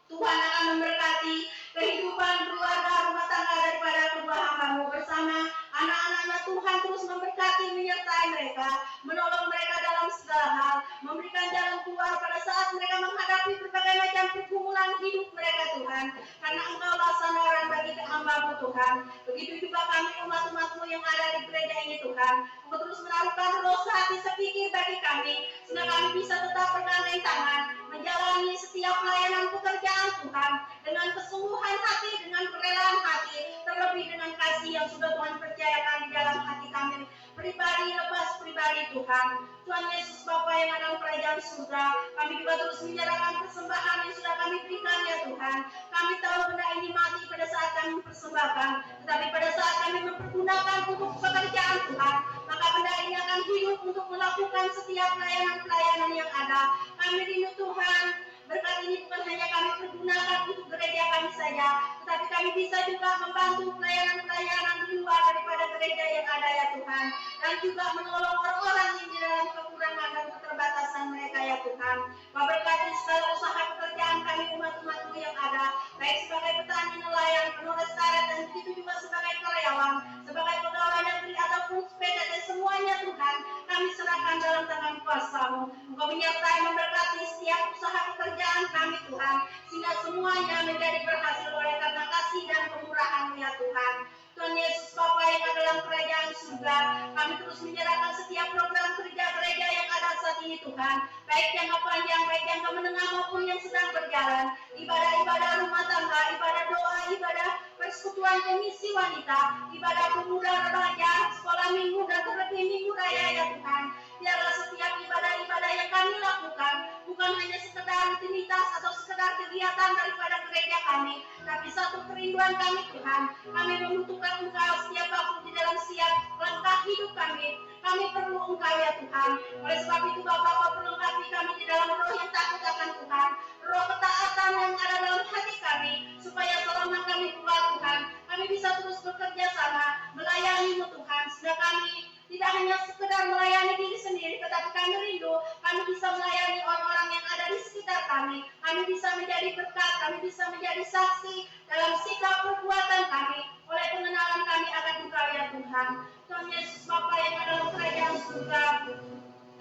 Tuhan akan memberkati kehidupan keluarga, rumah tangga daripada kedua hamba-Mu bersama anak-anaknya. Tuhan terus memberkati, menyertai mereka, menolong mereka dalam segala hal, memberikan jalan keluar pada saat mereka menghadapi berbagai macam pergumulan hidup mereka Tuhan, karena Engkaulah sandaran bagi hamba-Mu Tuhan. Begitu juga kami umat-umat-Mu yang ada di gereja ini Tuhan. Engkau terus menaruhkan roh sehati sepikir bagi kami, sehingga kami bisa tetap bergandeng tangan, menjalani setiap pelayanan pekerjaan Tuhan dengan kesungguhan hati, dengan kerelaan hati, terlebih dengan kasih yang sudah Tuhan percayakan di dalam hati kami pribadi lepas pribadi Tuhan. Tuhan Yesus Bapa yang ada di kerajaan surga, kami juga terus menyerahkan persembahan yang sudah kami berikan ya Tuhan. Kami tahu benda ini mati pada saat kami mempersembahkan, tetapi pada saat kami mempergunakan untuk pekerjaan Tuhan, maka benda ini akan hidup untuk melakukan setiap pelayanan-pelayanan yang ada. Kami rindu Tuhan, berkat ini bukan hanya kami pergunakan untuk gereja kami saja, tetapi kami bisa juga membantu pelayanan-pelayanan di luar daripada gereja yang ada ya Tuhan, dan juga menolong orang-orang yang di dalam kekurangan dan keterbatasan mereka ya Tuhan. Berkati segala usaha pekerjaan kami umat-umat-Mu yang ada, baik sebagai petani, nelayan, penulis karet, dan begitu juga sebagai karyawan, sebagai pegawai negeri ataupun PTT, semuanya Tuhan kami serahkan dalam tangan kuasa-Mu. Engkau menyertai, memberkati setiap usaha pekerjaan kami Tuhan, sehingga semuanya menjadi berhasil oleh karena kasih dan kemurahan-Mu ya Tuhan. Tuhan Yesus Bapa yang ada dalam kerajaan surga, kami terus menyerahkan setiap program kerja gereja yang ada saat ini Tuhan, baik jangka panjang, baik jangka menengah maupun yang sedang berjalan, ibadah-ibadah rumah tangga, ibadah doa, ibadah persekutuan komisi wanita, ibadah pemuda remaja, sekolah minggu, dan terlebih minggu raya ya Tuhan. Biarlah setiap ibadah-ibadah yang kami lakukan bukan hanya sekedar rutinitas atau sekedar kegiatan daripada gereja kami, tapi satu kerinduan kami Tuhan, kami membutuhkan Engkau setiap waktu di dalam setiap langkah hidup kami. Kami perlu Engkau ya Tuhan. Oleh sebab itu Bapa, Kau perlengkapi kami di dalam roh yang takut akan Tuhan, roh ketaatan yang ada dalam hati kami, supaya selama kami kuat Tuhan, kami bisa terus bekerja sama melayani-Mu Tuhan, sehingga kami tidak hanya sekedar melayani diri sendiri, tetapi kami rindu kami bisa melayani orang-orang yang ada di sekitar kami. Kami bisa menjadi berkat, kami bisa menjadi saksi dalam sikap perbuatan kami, oleh pengenalan kami akan Engkau ya Tuhan. Tuhan Yesus Bapa yang ada dalam kerajaan surga,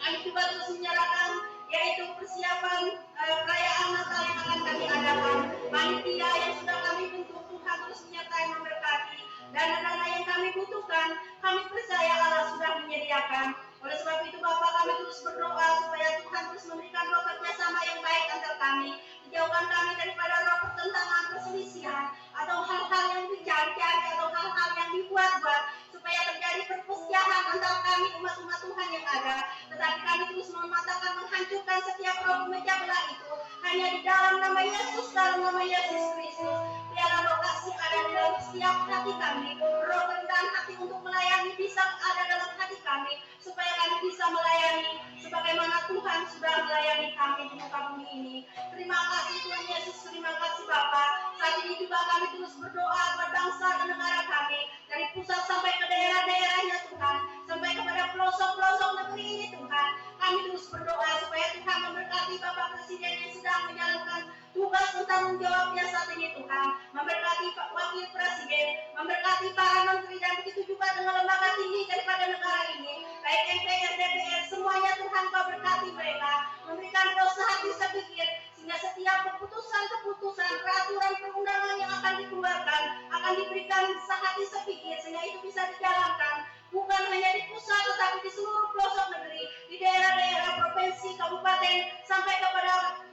kami juga terus menyerahkan yaitu persiapan perayaan Natal yang akan kami adakan. Panitia yang sudah kami bentuk, Tuhan terus menyertai memberkati, dan dana yang kami butuhkan, kami percaya Allah sudah menyediakan. Oleh sebab itu Bapa, kami terus berdoa supaya Tuhan terus memberikan roh kerjasama yang baik antar kami, dijauhkan kami daripada roh pertentangan, perselisihan, atau hal-hal yang dicari-cari, atau hal-hal yang dibuat-buat, supaya terjadi perpecahan antara kami umat-umat Tuhan yang ada. Tetapi kami terus mematakan, menghancurkan setiap roh pemecah belah itu, hanya di dalam nama Yesus, dalam nama Yesus Kristus. Biarlah roh kasih ada di dalam setiap hati kami, roh kerendahan hati untuk melayani bisa ada dalam hati kami, supaya kami bisa melayani sebagaimana Tuhan sudah melayani kami di muka bumi ini. Terima kasih Tuhan Yesus, terima kasih Bapa. Saat ini juga kami terus berdoa buat bangsa dan negara kami, dari pusat sampai ke daerah-daerahnya Tuhan, sampai kepada pelosok-pelosok negeri ini Tuhan. Kami terus berdoa supaya Tuhan memberkati Bapak Presiden yang sedang menjalankan tugas tanggung jawabnya saat ini Tuhan, memberkati Pak Wakil Presiden, memberkati para menteri, dan begitu juga dengan lembaga tinggi daripada negara ini, baik MPR, DPR, semuanya Tuhan Kau berkati mereka, memberikan roh sehati sepikir, sehingga setiap keputusan-keputusan, peraturan perundangan yang akan dikeluarkan akan diberikan sehati sepikir, sehingga itu bisa dijalankan bukan hanya di pusat tetapi di seluruh pelosok negeri, di daerah-daerah, provinsi, kabupaten, sampai kepada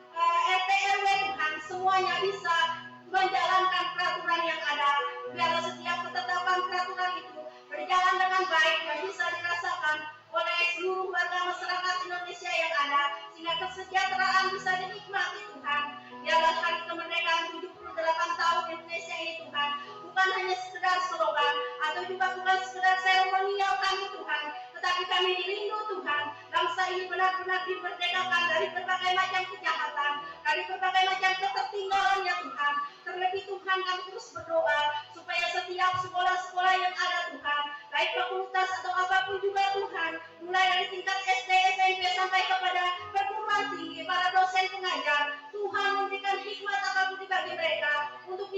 RT RW Tuhan, semuanya bisa menjalankan peraturan yang ada. Biarlah setiap ketetapan peraturan itu berjalan dengan baik dan bisa dirasakan oleh seluruh warga masyarakat Indonesia yang ada, sehingga kesejahteraan bisa dinikmati Tuhan. Biarlah hari kemerdekaan 78 tahun Indonesia ini Tuhan, bukan hanya sekedar slogan atau juga bukan sekedar seremonial kami Tuhan, tetapi kami rindu Tuhan, bangsa ini benar-benar dimerdekakan dari berbagai macam kejahatan, dari berbagai macam ketertinggalannya Tuhan. Terlebih Tuhan, kami terus berdoa supaya setiap sekolah-sekolah yang ada Tuhan, baik fakultas atau apapun juga Tuhan, mulai dari tingkat SD, SMP sampai kepada perguruan tinggi, para dosen pengajar, Tuhan memberikan hikmat akal budi bagi mereka untuk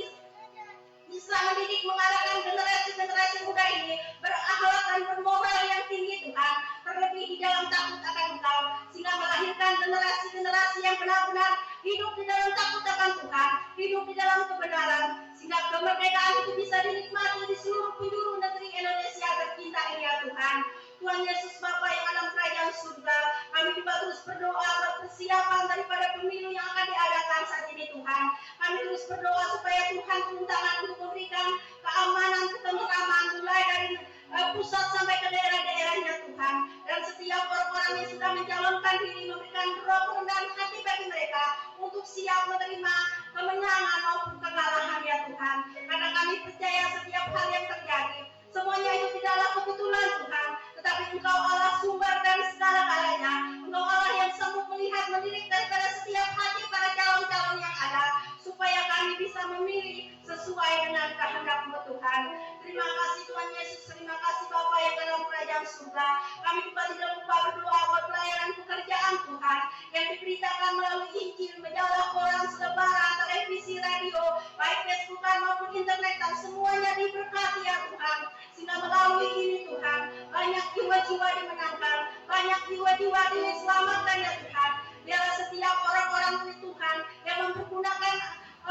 bisa mendidik, mengarahkan generasi-generasi muda ini berakhlak dan bermoral yang tinggi Tuhan, terlebih di dalam takut akan Engkau, sehingga melahirkan generasi-generasi yang benar-benar hidup di dalam takut akan Tuhan, hidup di dalam kebenaran, sehingga kemerdekaan itu bisa dinikmati di seluruh penjuru negeri Indonesia tercinta ini ya Tuhan. Tuhan Yesus Bapa yang dalam kerajaan surga, kami juga terus berdoa persiapan daripada pemilu yang akan diadakan saat ini Tuhan. Kami terus berdoa supaya Tuhan turun tangan untuk memberikan keamanan, ketentraman, mulai dari pusat sampai ke daerah-daerahnya Tuhan. Dan setiap orang-orang yang sudah mencalonkan diri memberikan roh kerendahan hati bagi mereka untuk siap menerima kemenangan maupun kekalahan ya Tuhan. Karena kami percaya setiap hal yang terjadi, semuanya itu tidaklah kebetulan Tuhan, tetapi Engkau Allah sumber dari segala-galanya. Engkau Allah yang sanggup melihat, mendidik daripada setiap hati para calon-calon yang ada, supaya kami bisa memilih sesuai dengan kehendak-Mu Tuhan. Terima kasih Tuhan Yesus, terima kasih Bapa yang dalam kerajaan surga. Kami juga tidak lupa berdoa buat pelayanan pekerjaan Tuhan yang diberitakan melalui Injil, majalah, koran, selebaran, televisi, radio, baik Facebook maupun internet, dan semuanya diberkati ya Tuhan. Sehingga melalui ini Tuhan, banyak jiwa-jiwa dimenangkan, banyak jiwa-jiwa diselamatkan ya Tuhan. Biarlah setiap orang-orang Tuhan yang mempergunakan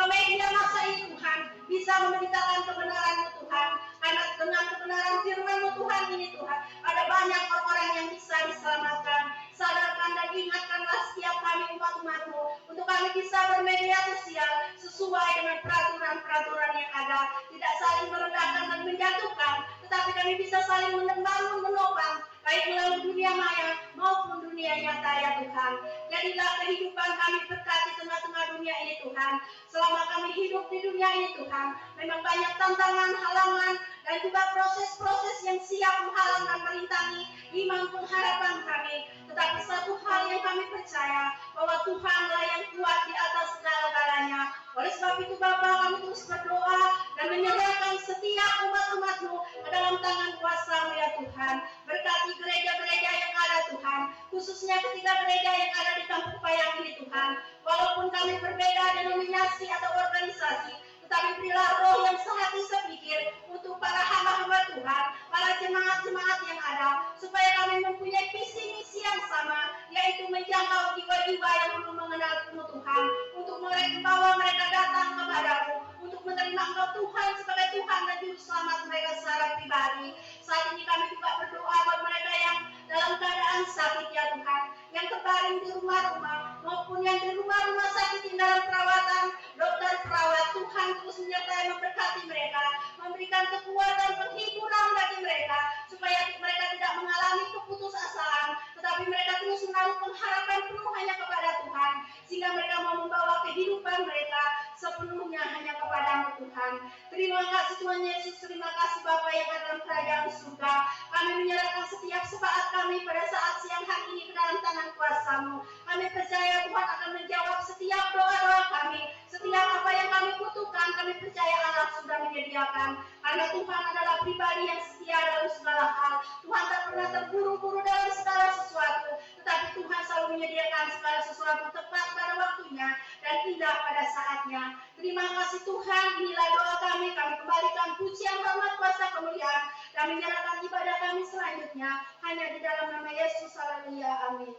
media massa ini Tuhan, bisa memberitakan kebenaran-Mu Tuhan. Karena dengan kebenaran firman-Mu Tuhan ini Tuhan, ada banyak orang-orang yang bisa diselamatkan. Sadarkan dan ingatkanlah setiap kami umat-umat-Mu, untuk kami bisa bermedia sosial sesuai dengan peraturan-peraturan yang ada, tidak saling merendahkan dan menjatuhkan, tetapi kami bisa saling membangun, menopang, baik melalui dunia maya maupun dunia nyata ya Tuhan. Jadilah kehidupan kami berkat di tengah-tengah dunia ini Tuhan. Selama kami hidup di dunia ini Tuhan, memang banyak tantangan, halangan, dan juga proses-proses yang siap menghalang dan merintangi iman pengharapan kami. Tetapi satu hal yang kami percaya, bahwa Tuhanlah yang kuat di atas segala-galanya. Oleh sebab itu Bapa, kami terus berdoa dan menyerahkan setiap umat-umat-Mu ke dalam tangan kuasa-Mu ya Tuhan. Berkati gereja-gereja yang ada Tuhan, khususnya ketiga gereja yang ada di Kampung Payang ini Tuhan. Walaupun kami berbeda denominasi atau organisasi, tetapi berilah roh yang sehati sepikir untuk para hamba-hamba Tuhan, para jemaat-jemaat yang ada, supaya kami mempunyai visi misi yang sama, yaitu menjangkau jiwa-jiwa yang belum mengenal-Mu Tuhan, untuk membawa mereka datang kepada-Mu, untuk menerima Engkau Tuhan sebagai Tuhan dan Juru Selamat mereka secara pribadi. Saat ini kami juga berdoa buat mereka yang dalam keadaan sakit ya Tuhan, yang terbaring di rumah-rumah maupun yang di rumah-rumah sakit yang dalam perawatan, dokter perawat Tuhan terus menyertai memberkati mereka, memberikan kekuatan penghiburan bagi mereka, supaya mereka tidak mengalami keputusasaan, tetapi mereka terus menaruh pengharapan penuh hanya kepada Tuhan, sehingga mereka mau membawa kehidupan mereka sepenuhnya hanya kepada-Mu Tuhan. Terima kasih Tuhan Yesus, terima kasih Bapa yang ada dalam kerajaan surga. Kami menyerahkan setiap sesaat kami pada saat siang hari ini ke dalam tangan kuasa-Mu. Kami percaya Tuhan akan menjawab setiap doa-doa kami, setiap apa yang kami butuhkan, kami percaya Allah sudah menyediakan. Karena Tuhan adalah pribadi yang setia dalam segala hal. Tuhan tak pernah terburu-buru dalam segala sesuatu, tetapi Tuhan selalu menyediakan segala sesuatu tepat pada waktunya dan indah pada saatnya. Terima kasih Tuhan, inilah doa kami kembalikan pujian, hormat, kuasa, kemuliaan, dan menyerahkan ibadah kami selanjutnya hanya di dalam nama Yesus. Haleluya, amin.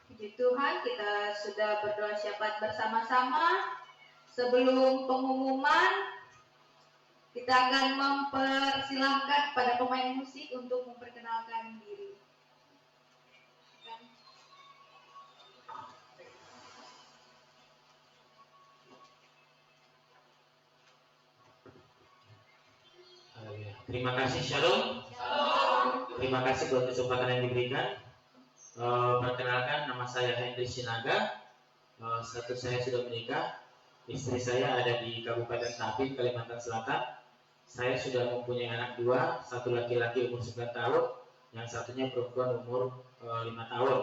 Puji Tuhan, kita sudah berdoa syafaat bersama-sama. Sebelum pengumuman, kita akan mempersilahkan pada pemain musik untuk memperkenalkan diri. Terima kasih, Shalom. Terima kasih buat kesempatan yang diberikan. Perkenalkan, nama saya Hendri Sinaga. Status saya sudah menikah. Istri saya ada di Kabupaten Tapin, Kalimantan Selatan. Saya sudah mempunyai anak 2, satu laki-laki umur 9 tahun, yang satunya perempuan umur 5 tahun.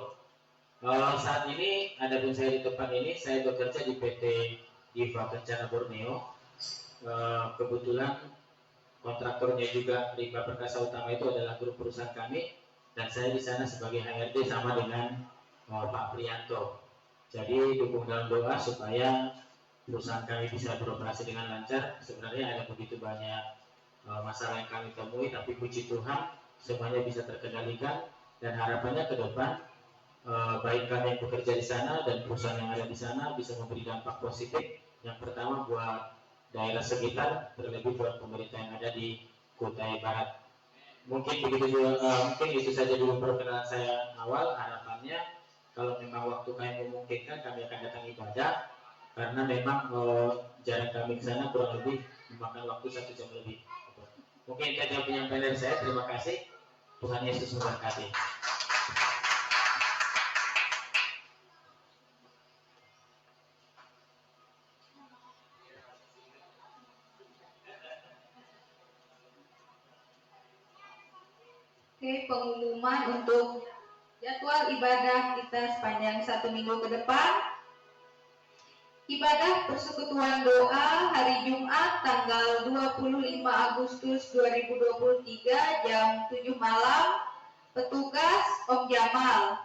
Saat ini, adapun saya di tempat ini, saya bekerja di PT Diva Kencana Borneo. Kebetulan kontraktornya juga Rimba Perkasa Utama itu adalah grup perusahaan kami, dan saya di sana sebagai HRD sama dengan Pak Prianto. Jadi dukung dalam doa supaya perusahaan kami bisa beroperasi dengan lancar. Sebenarnya ada begitu banyak masalah yang kami temui, tapi puji Tuhan semuanya bisa terkendalikan, dan harapannya ke depan baik kami yang bekerja di sana dan perusahaan yang ada di sana bisa memberi dampak positif. Yang pertama buat daerah sekitar, terlebih buat pemerintah yang ada di Kutai Barat. Mungkin itu saja dulu perkenalan saya awal. Harapannya kalau memang waktu kami memungkinkan, kami akan datang ibadah, karena memang jarak kami ke sana kurang lebih memakan waktu 1 jam lebih. Mungkin itu saja penyampaian dari saya. Terima kasih. Tuhan Yesus memberkati. Oke, pengumuman untuk jadwal ibadah kita sepanjang 1 minggu ke depan. Ibadah persekutuan doa hari Jumat tanggal 25 Agustus 2023 jam 7 malam, petugas Om Jamal.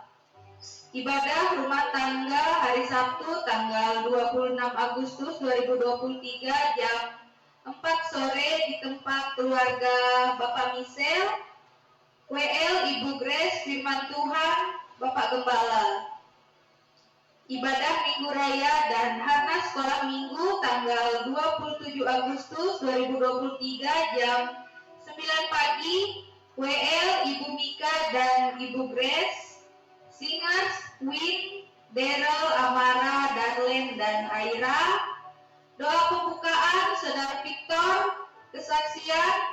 Ibadah rumah tangga hari Sabtu tanggal 26 Agustus 2023 jam 4 sore di tempat keluarga Bapak Michel, WL Ibu Grace, Firman Tuhan Bapak Gembala. Ibadah Minggu Raya dan Harnas Sekolah Minggu tanggal 27 Agustus 2023 jam 9 pagi, WL Ibu Mika dan Ibu Grace, Singers Win, Daryl, Amara, Darlene dan Aira. Doa pembukaan Saudara Victor, kesaksian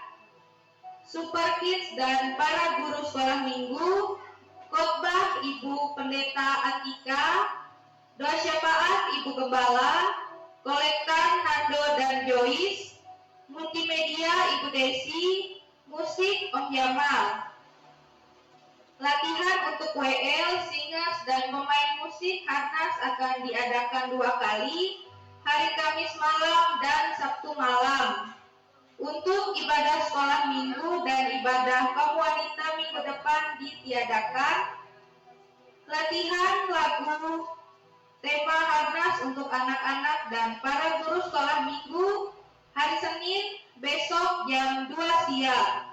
Super Kids dan para guru sekolah minggu, khotbah Ibu Pendeta Atika, doa syafaat Ibu Gembala, kolektan Nando dan Joyce, multimedia Ibu Desi, musik Om Jamal. Latihan untuk WL, singers, dan pemain musik Harnas akan diadakan 2 kali, hari Kamis malam dan Sabtu malam. Untuk ibadah sekolah minggu dan ibadah kaum wanita minggu depan ditiadakan. Latihan lagu tema Harnas untuk anak-anak dan para guru sekolah minggu hari Senin besok jam 2 siang.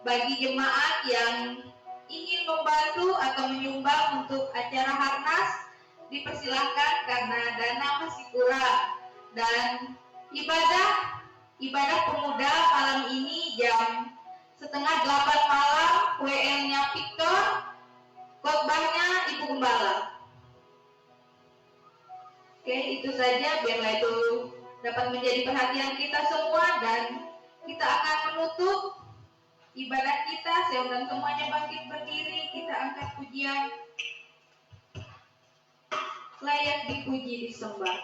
Bagi jemaat yang ingin membantu atau menyumbang untuk acara Harnas, dipersilahkan karena dana masih kurang. Dan ibadah pemuda malam ini jam 7:30 malam, WL-nya Victor, khotbahnya Ibu Gembala. Oke, itu saja biarlah itu dapat menjadi perhatian kita semua, dan kita akan menutup ibadah kita. Saya undang semuanya bangkit berdiri, kita angkat pujian layak dipuji disembah.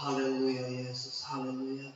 Haleluya Yesus, haleluya.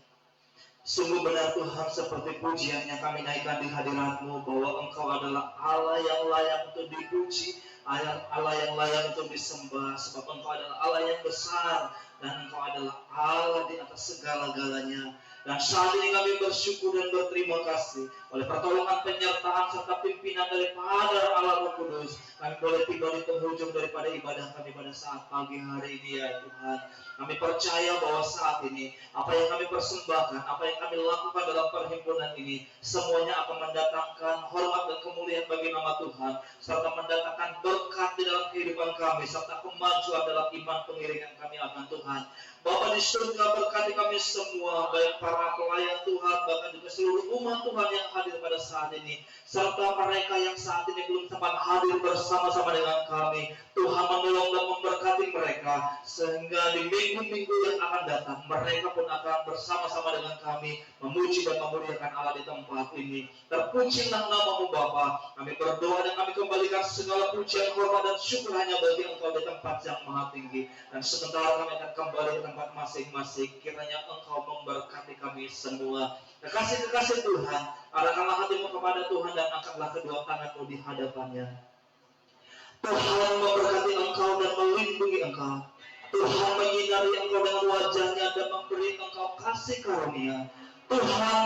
Sungguh benar Tuhan, seperti pujian yang kami naikkan di hadirat-Mu, bahwa Engkau adalah Allah yang layak untuk dipuji, Allah yang layak untuk disembah, sebab Engkau adalah Allah yang besar, dan Engkau adalah Allah di atas segala-galanya. Dan saat ini kami bersyukur dan berterima kasih oleh pertolongan penyertaan serta pimpinan daripada Allah Roh Kudus. Kami boleh tiba di penghujung daripada ibadah kami pada saat pagi hari ini ya Tuhan. Kami percaya bahwa saat ini apa yang kami persembahkan, apa yang kami lakukan dalam perhimpunan ini, semuanya akan mendatangkan hormat dan kemuliaan bagi nama Tuhan, serta mendatangkan berkat di dalam kehidupan kami, serta kemajuan dalam iman pengiringan kami akan Tuhan. Bapa di surga, berkati kami semua, baik para pelayan Tuhan, bahkan juga seluruh umat Tuhan yang hadir pada saat ini, serta mereka yang saat ini belum sempat hadir bersama-sama dengan kami. Tuhan menolong dan memberkati mereka, sehingga di minggu-minggu yang akan datang, mereka pun akan bersama-sama dengan kami, memuji dan memuliakan Allah di tempat ini. Terpujilah nama-Mu Bapa. Kami berdoa dan kami kembalikan segala pujian, hormat dan syukur hanya bagi Engkau di tempat yang maha tinggi. Dan sementara kami akan kembali ke tempat masing-masing, kiranya Engkau memberkati kami semua. Kekasih-kekasih Tuhan, arahkanlah hatimu kepada Tuhan dan angkatlah kedua tanganmu di hadapannya. Tuhan memberkati engkau dan melindungi engkau. Tuhan menyinari engkau dengan wajahnya dan memberi engkau kasih karunia. Tuhan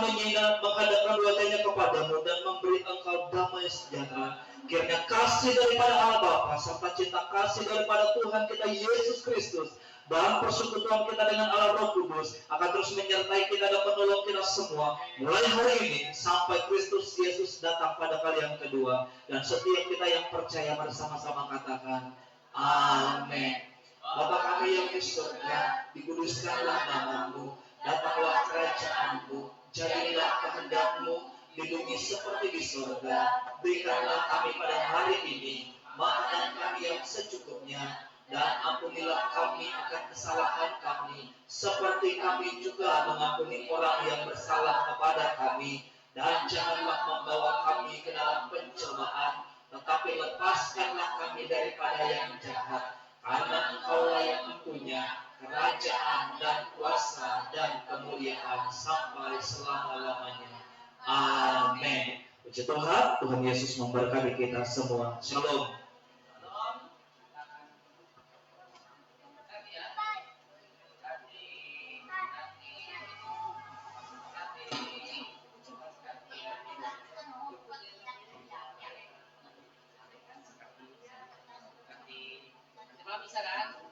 menghadapkan wajahnya kepadamu dan memberi engkau damai sejahtera. Kiranya kasih daripada Allah Bapa serta cinta kasih daripada Tuhan kita Yesus Kristus dan persekutuan kita dengan Allah Roh Kudus akan terus menyertai kita dan menolong kita semua mulai hari ini sampai Kristus Yesus datang pada kali yang kedua. Dan setiap kita yang percaya bersama-sama katakan amin. Bapa kami yang di surga, dikuduskanlah nama-Mu, datanglah kerajaan-Mu, jadilah kehendak-Mu di bumi seperti di surga. Berikanlah kami pada hari ini makanan kami yang secukupnya, dan ampunilah kami akan kesalahan kami, seperti kami juga mengampuni orang yang bersalah kepada kami. Dan janganlah membawa kami ke dalam pencobaan, tetapi lepaskanlah kami daripada yang jahat. Karena Engkaulah yang mempunyai kerajaan dan kuasa dan kemuliaan sampai selama-lamanya. Amin. Puji Tuhan, Tuhan Yesus memberkati kita semua. Shalom. Bisa kan?